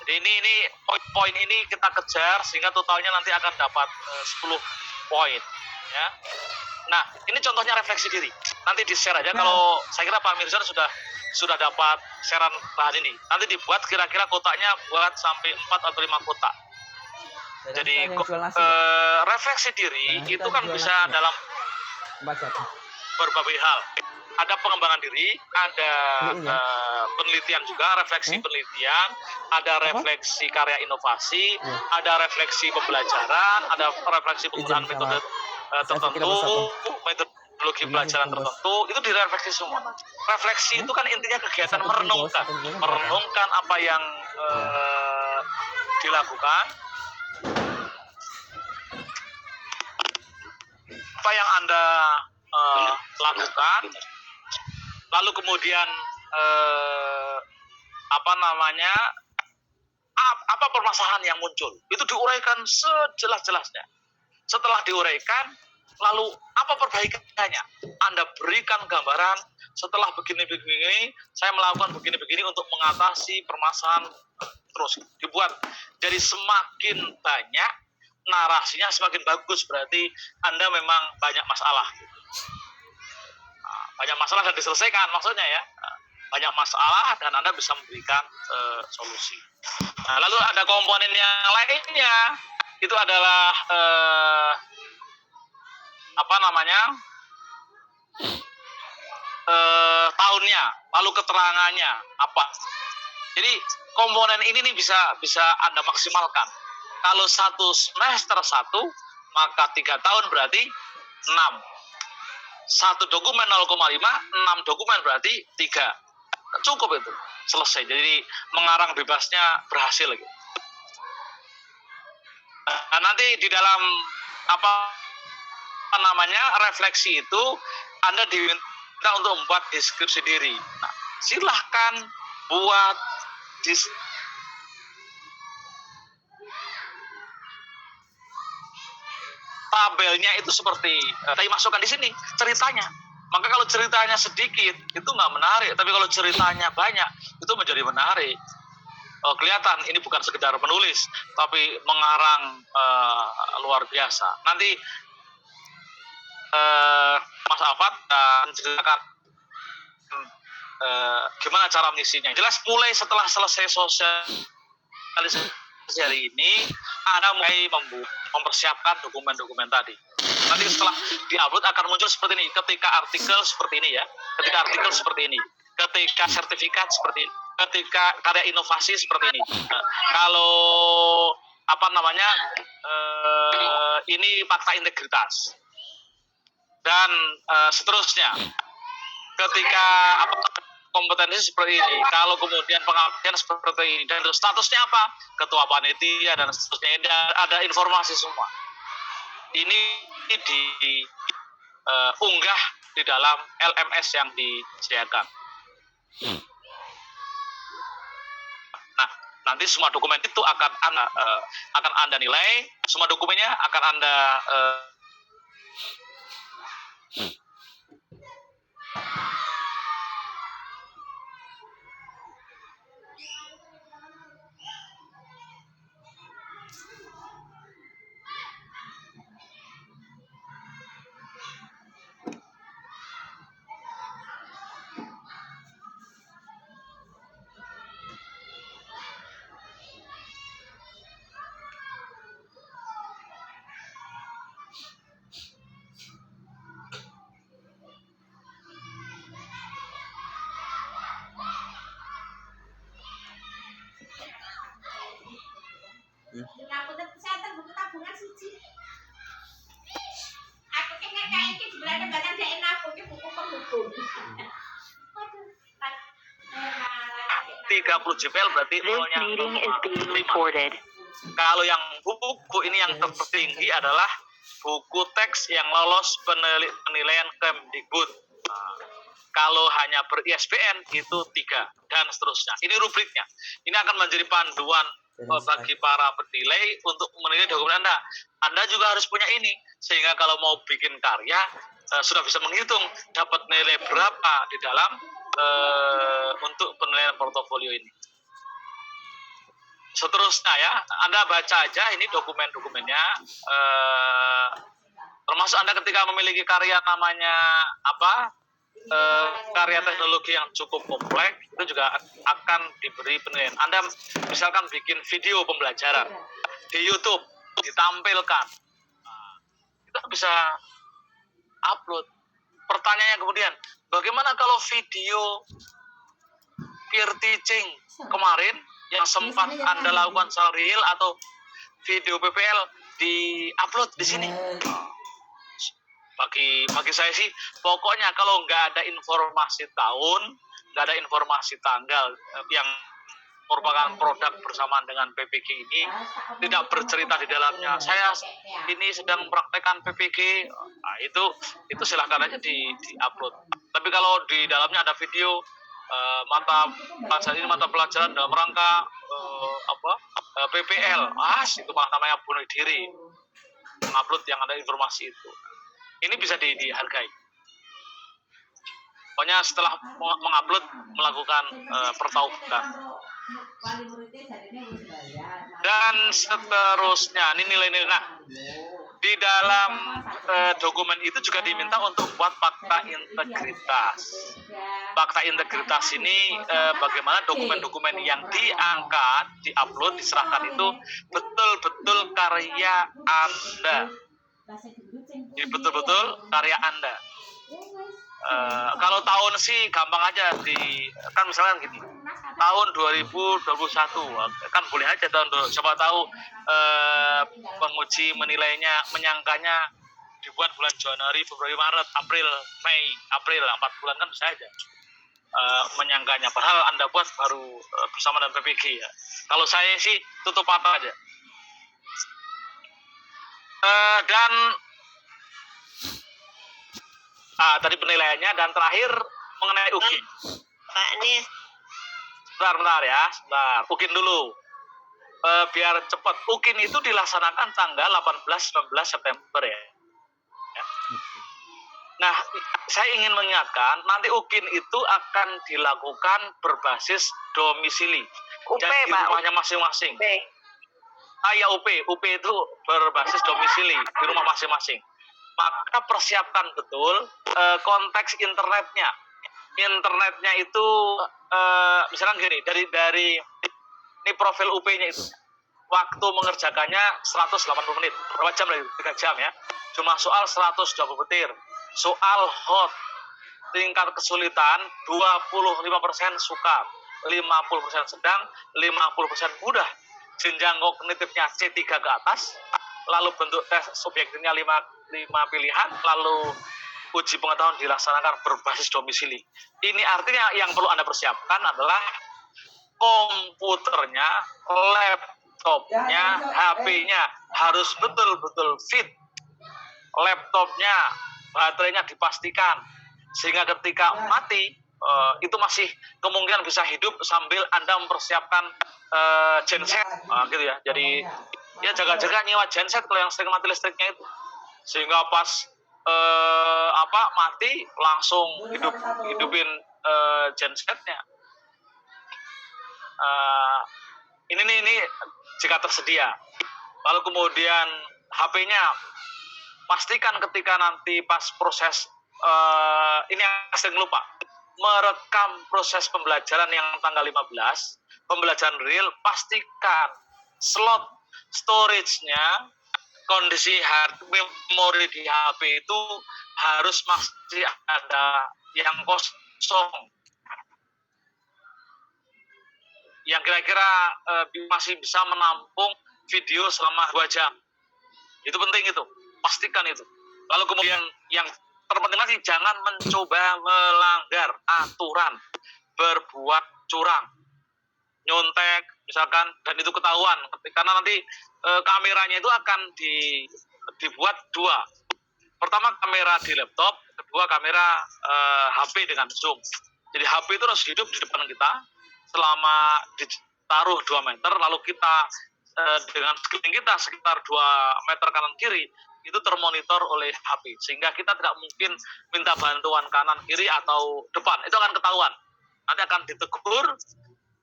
Jadi ini poin ini kita kejar sehingga totalnya nanti akan dapat 10 poin. Ya. Nah, ini contohnya refleksi diri. Nanti di share aja. Kalau saya kira Pak Mirzan sudah dapat sharean bahan ini. Nanti dibuat kira-kira kotaknya buat sampai 4 atau 5 kotak. Jadi refleksi diri itu kan bisa dalam berbagai hal. Ada pengembangan diri, ada penelitian juga, refleksi penelitian, ada refleksi karya inovasi, ada refleksi pembelajaran, ada refleksi penggunaan metode tertentu, metodologi pelajaran tertentu, itu direfleksi semua. Refleksi itu kan intinya kegiatan merenungkan apa yang dilakukan, apa yang Anda lakukan, lalu kemudian apa permasalahan yang muncul, itu diuraikan sejelas-jelasnya. Setelah diuraikan, lalu apa perbaikannya? Anda berikan gambaran, setelah begini-begini, saya melakukan begini-begini untuk mengatasi permasalahan, terus dibuat. Jadi semakin banyak narasinya semakin bagus, berarti Anda memang banyak masalah. Banyak masalah dan diselesaikan maksudnya ya. Banyak masalah dan Anda bisa memberikan solusi. Nah, lalu ada komponen yang lainnya, itu adalah tahunnya, lalu keterangannya apa. Jadi komponen ini nih bisa Anda maksimalkan. Kalau 1 semester 1, maka 3 tahun berarti 6. 1 dokumen 0,5, 6 dokumen berarti 3. Cukup itu, selesai. Jadi mengarang bebasnya berhasil gitu. Nah, nanti di dalam refleksi itu Anda untuk membuat deskripsi diri. Nah, silahkan buat tabelnya itu seperti tadi masukkan di sini ceritanya. Maka kalau ceritanya sedikit itu nggak menarik, tapi kalau ceritanya banyak itu menjadi menarik. Kelihatan ini bukan sekedar menulis, tapi mengarang luar biasa. Nanti Mas Alfat menceritakan gimana cara mengisinya. Jelas mulai setelah selesai sosialisasi hari ini, Anda mulai mempersiapkan dokumen-dokumen tadi. Nanti setelah diupload akan muncul seperti ini. Ketika artikel seperti ini ya, ketika artikel seperti ini, ketika sertifikat seperti ini, ketika karya inovasi seperti ini. Kalau ini fakta integritas dan seterusnya. Ketika kompetensi seperti ini, kalau kemudian pengabdian seperti ini, dan statusnya apa? Ketua panitia dan seterusnya. Ini ada informasi semua. Ini diunggah di dalam LMS yang disediakan. Nah, nanti semua dokumen itu akan Anda nilai, semua dokumennya akan Anda Aku kayak iki jebulane barang dhek enak iki buku penghukum. 30 JPL berarti This nolnya meeting is being 0,5. recorded. Kalau yang buku ini yang tertinggi adalah buku teks yang lolos penilaian Kemdikbud. Nah, kalau hanya ber-ISBN itu 3 dan seterusnya. Ini rubriknya. Ini akan menjadi panduan bagi para penilai untuk menilai dokumen Anda. Anda juga harus punya ini sehingga kalau mau bikin karya sudah bisa menghitung dapat nilai berapa di dalam untuk penilaian portofolio ini. Seterusnya ya, Anda baca aja ini dokumen-dokumennya. Termasuk Anda ketika memiliki karya namanya karya teknologi yang cukup kompleks, itu juga akan diberi penilaian. Anda misalkan bikin video pembelajaran di YouTube, ditampilkan, kita bisa upload. Pertanyaannya kemudian, bagaimana kalau video peer teaching kemarin yang sempat Anda lakukan secara real atau video PPL di-upload di sini? Bagi saya sih, pokoknya kalau nggak ada informasi tahun, nggak ada informasi tanggal yang merupakan produk bersamaan dengan PPG ini, tidak bercerita di dalamnya, saya ini sedang mempraktekkan PPG, nah, itu silahkan aja di-upload. Tapi kalau di dalamnya ada video mata pelajaran dalam rangka PPL, itu malah namanya bunuh diri, mengupload yang ada informasi itu. Ini bisa dihargai. Pokoknya setelah mengupload melakukan pertauban. Dan seterusnya, ini nilai-nilai. Nah, di dalam dokumen itu juga diminta untuk buat fakta integritas. Fakta integritas ini bagaimana dokumen-dokumen yang diangkat, diupload, diserahkan itu betul-betul karya Anda. Ini betul-betul karya Anda. Kalau tahun sih gampang aja kan misalkan gini, tahun 2021 kan boleh aja siapa tahu penguji menyangkanya dibuat bulan Januari, Februari, Maret, April, Mei, April 4 bulan kan bisa aja menyangkanya. Padahal Anda buat baru bersama dengan PPG ya. Kalau saya sih tutup mata aja. Dan Tadi penilaiannya, dan terakhir mengenai UKIN. Pak Anies. Bentar ya, sebentar. UKIN dulu. Biar cepat. UKIN itu dilaksanakan tanggal 18-19 September ya. Nah, saya ingin mengingatkan, nanti UKIN itu akan dilakukan berbasis domisili. UP, Jadi di Pak. rumahnya masing-masing. B. Ya UP itu berbasis domisili di rumah masing-masing. Maka persiapkan betul konteks internetnya. Internetnya itu misalnya gini, dari ini profil UP-nya itu. Waktu mengerjakannya 180 menit. Berapa jam lagi? 3 jam ya. Cuma soal 120 petir. Soal hot. Tingkat kesulitan 25% suka, 50% sedang, 50% mudah. Jenjang kognitifnya C3 ke atas. Lalu bentuk tes subjektifnya 5 pilihan. Lalu uji pengetahuan dilaksanakan berbasis domisili. Ini artinya yang perlu Anda persiapkan adalah komputernya, laptopnya, HP-nya harus betul-betul fit. Laptopnya, baterainya dipastikan. Sehingga ketika mati, itu masih kemungkinan bisa hidup sambil Anda mempersiapkan genset. Gitu ya. Jadi ya jaga-jaga nyewa genset kalau yang sering mati listriknya itu. Sehingga pas mati langsung hidupin gensetnya. Ini jika tersedia. Lalu kemudian HP-nya pastikan ketika nanti pas proses ini yang sering lupa, merekam proses pembelajaran yang tanggal 15, pembelajaran real, pastikan slot storage-nya, kondisi hard memori di HP itu harus masih ada yang kosong, yang kira-kira masih bisa menampung video selama 2 jam. Itu penting, itu pastikan itu. Lalu kemudian yang terpenting lagi, jangan mencoba melanggar aturan, berbuat curang, nyontek misalkan, dan itu ketahuan karena nanti kameranya itu akan dibuat 2. Pertama kamera di laptop, kedua kamera HP dengan zoom. Jadi HP itu harus hidup di depan kita selama ditaruh 2 meter, lalu kita dengan sekeliling kita sekitar 2 meter kanan kiri itu termonitor oleh HP, sehingga kita tidak mungkin minta bantuan kanan kiri atau depan, itu akan ketahuan. Nanti akan ditegur,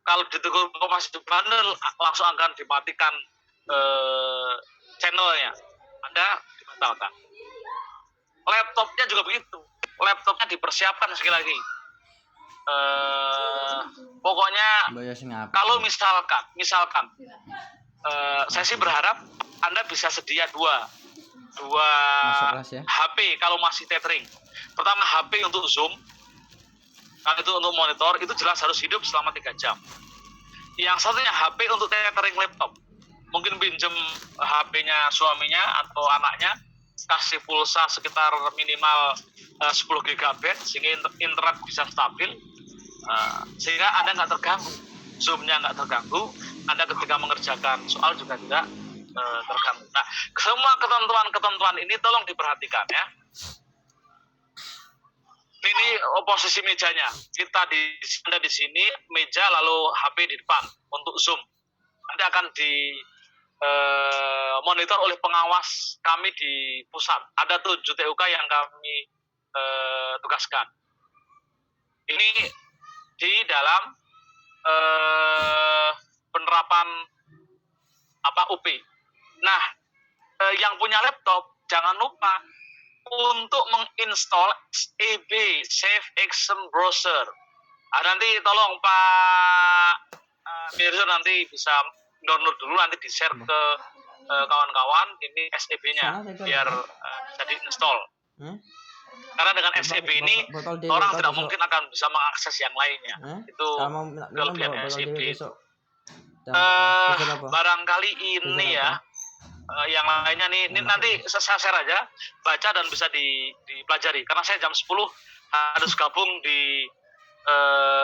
kalau ditegur masih bandel langsung akan dimatikan channelnya, Anda dibatalkan. Laptopnya juga begitu, laptopnya dipersiapkan sekali lagi. Pokoknya kalau misalkan saya sih berharap Anda bisa sedia dua HP kalau masih tethering. Pertama HP untuk Zoom, kan itu untuk monitor, itu jelas harus hidup selama 3 jam. Yang satunya HP untuk tethering laptop. Mungkin pinjem HP-nya suaminya atau anaknya, kasih pulsa sekitar minimal 10 GB sehingga internet bisa stabil, sehingga Anda nggak terganggu, Zoom-nya nggak terganggu, Anda ketika mengerjakan soal juga tidak terganggu. Nah, semua ketentuan ini tolong diperhatikan ya. Ini posisi mejanya. Anda di sini, meja lalu HP di depan untuk Zoom. Nanti akan monitor oleh pengawas kami di pusat. Ada 7 TUK yang kami tugaskan. Ini di dalam penerapan UP. Nah, yang punya laptop jangan lupa untuk menginstall SAB, Safe Action Browser. Nanti tolong Pak Mirza nanti bisa download dulu, nanti di-share ke kawan-kawan ini SAB-nya biar bisa di-install. Karena dengan SAB ini orang tidak mungkin akan bisa mengakses yang lainnya. Itu kelebihan SAB. Barangkali ini ya, yang lainnya nih, ini nanti saya share aja, baca dan bisa dipelajari. Karena saya jam 10 harus gabung di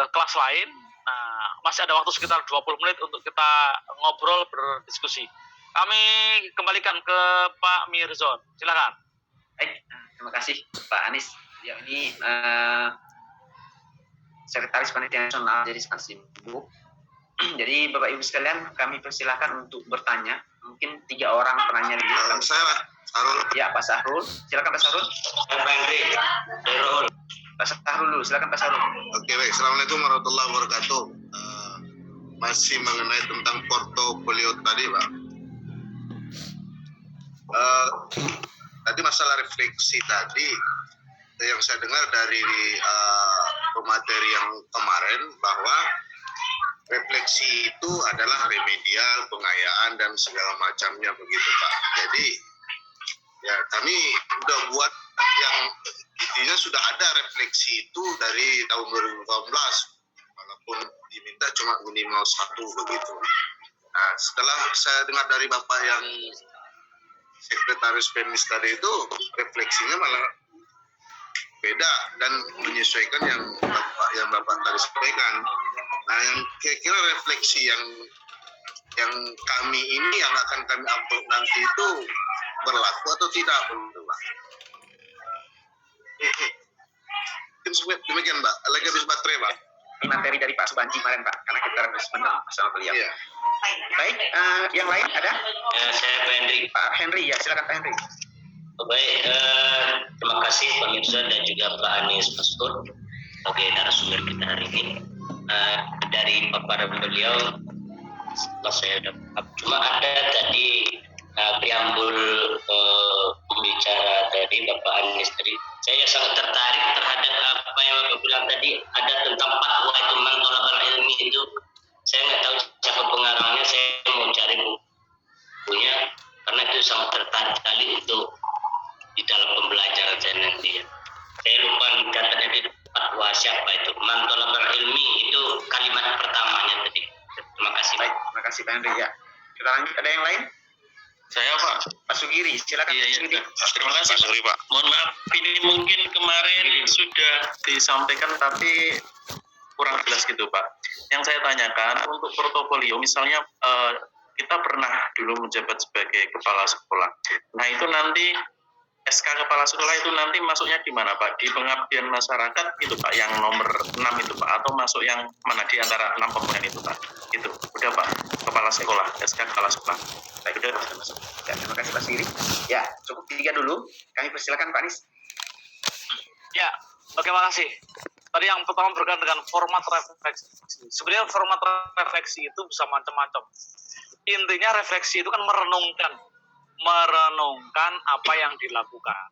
kelas lain. Nah, masih ada waktu sekitar 20 menit untuk kita ngobrol, berdiskusi. Kami kembalikan ke Pak Mirzon. Silakan. Terima kasih Pak Anies. Ya ini Sekretaris Panitia Nasional jadi sangat sibuk. Jadi Bapak Ibu sekalian, kami persilakan untuk bertanya. Mungkin 3 orang penanya dulu. Saya Pak Sahrul. Ya, Pak Sahrul. Silakan Pak Sahrul. Pak Henry, Dairul. Pak Sahrul dulu, silakan Pak Sahrul. Oke, baik. Assalamualaikum warahmatullahi wabarakatuh. Masih mengenai tentang portofolio tadi, Pak. Tadi masalah refleksi tadi, yang saya dengar dari pemateri yang kemarin bahwa refleksi itu adalah remedial, pengayaan dan segala macamnya begitu Pak. Jadi ya kami udah buat yang intinya sudah ada refleksi itu dari tahun 2018 walaupun diminta cuma minimal 1 begitu. Nah setelah saya dengar dari Bapak yang Sekretaris Pemis tadi itu refleksinya malah beda dan menyesuaikan yang Bapak tadi sampaikan. Nah, yang kira-kira refleksi yang kami ini yang akan kami upload nanti itu berlaku atau tidak, Pak? Demikian, Pak. Lagi habis baterai, Pak. Ini materi dari Pak Subanji kemarin, Pak, karena kita respon bersama beliau. Iya. Baik, yang lain ada? Saya Pak Henry. Pak Henry, ya silakan Pak Henry. Baik, terima kasih Pak Mirza dan juga Pak Anies Maskur sebagai narasumber kita hari ini. Dari paparan beliau, setelah saya dapat, cuma ada tadi preambul pembicara tadi Bapak Anies tadi. Saya sangat tertarik terhadap apa yang Bapak bilang tadi, ada tentang fatwa itu mantolabal ilmi itu. Saya nggak tahu siapa pengarangnya, saya mau cari bukunya karena itu sangat tertarik sekali untuk di dalam pembelajaran saya nanti ya. Saya lupa datanya di fatwa siapa itu. Mantolabal ilmi itu kalimat pertamanya tadi. Terima kasih. Baik, terima kasih Pak Henry ya. Kita lanjut, ada yang lain? Saya Pak. Pak Sugiri, silakan Pak Sugiri. Terima kasih Pak Sugiri Pak. Mohon maaf, ini mungkin kemarin sudah disampaikan tapi kurang jelas gitu Pak. Yang saya tanyakan untuk portofolio, misalnya kita pernah dulu menjabat sebagai kepala sekolah. Nah itu nanti SK kepala sekolah itu nanti masuknya di mana Pak? Di pengabdian masyarakat itu Pak, yang nomor 6 itu Pak, atau masuk yang mana di antara 6 komponen itu Pak? Itu udah Pak, kepala sekolah, SK kepala sekolah. Baik, udah masuk. Ya, terima kasih Pak Sugiri. Ya, cukup 3 dulu. Kami persilakan Pak Anies. Ya, oke, makasih. Tadi yang pertama berkaitan dengan format refleksi. Sebenarnya format refleksi itu bisa macam-macam. Intinya refleksi itu kan merenungkan apa yang dilakukan.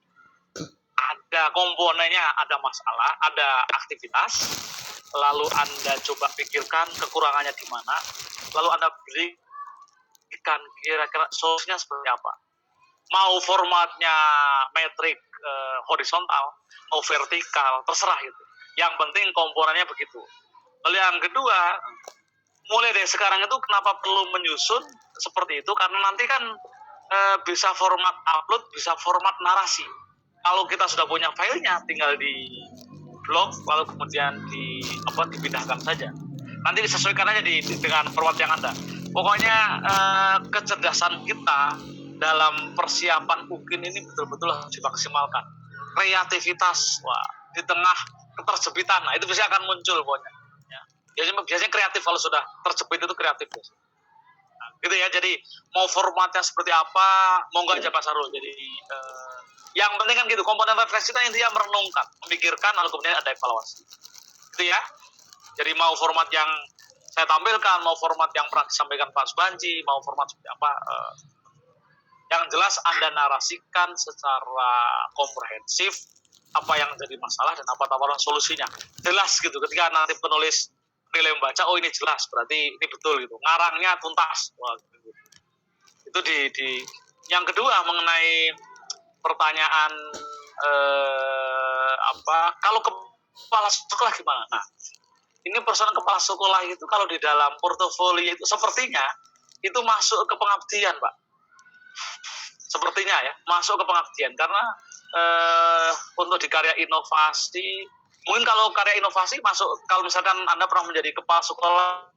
Ada komponennya, ada masalah, ada aktivitas, lalu Anda coba pikirkan kekurangannya di mana, lalu Anda berikan kira-kira solusinya seperti apa. Mau formatnya metrik horizontal, mau vertikal, terserah itu. Yang penting komponennya begitu. Lalu yang kedua, mulai dari sekarang itu kenapa perlu menyusun seperti itu, karena nanti kan bisa format upload, bisa format narasi. Kalau kita sudah punya filenya, tinggal di blog, lalu kemudian dipindahkan saja. Nanti disesuaikan aja dengan format yang ada. Pokoknya kecerdasan kita dalam persiapan UKIN ini betul-betul harus dimaksimalkan. Kreativitas, di tengah keterjepitan, itu biasanya akan muncul pokoknya. Ya. Biasanya kreatif, kalau sudah terjepit itu kreatif. Nah, gitu ya, jadi mau formatnya seperti apa, mau nggak aja Pak Sarul. Jadi yang penting kan gitu, komponen refleksi itu intinya merenungkan, memikirkan, lalu kemudian ada evaluasi. Gitu ya. Jadi mau format yang saya tampilkan, mau format yang pernah disampaikan Pak Subanji, mau format seperti apa, yang jelas Anda narasikan secara komprehensif apa yang jadi masalah dan apa tawaran solusinya. Jelas gitu, ketika nanti penulis nilai membaca, oh ini jelas, berarti ini betul gitu. Ngarangnya tuntas. Wah, gitu. Itu di yang kedua mengenai pertanyaan kalau kepala sekolah gimana? Nah, ini persoalan kepala sekolah itu kalau di dalam portofolio itu sepertinya itu masuk ke pengabdian, Pak. Sepertinya ya, masuk ke pengabdian karena untuk di karya inovasi, mungkin kalau karya inovasi masuk, kalau misalkan Anda pernah menjadi kepala sekolah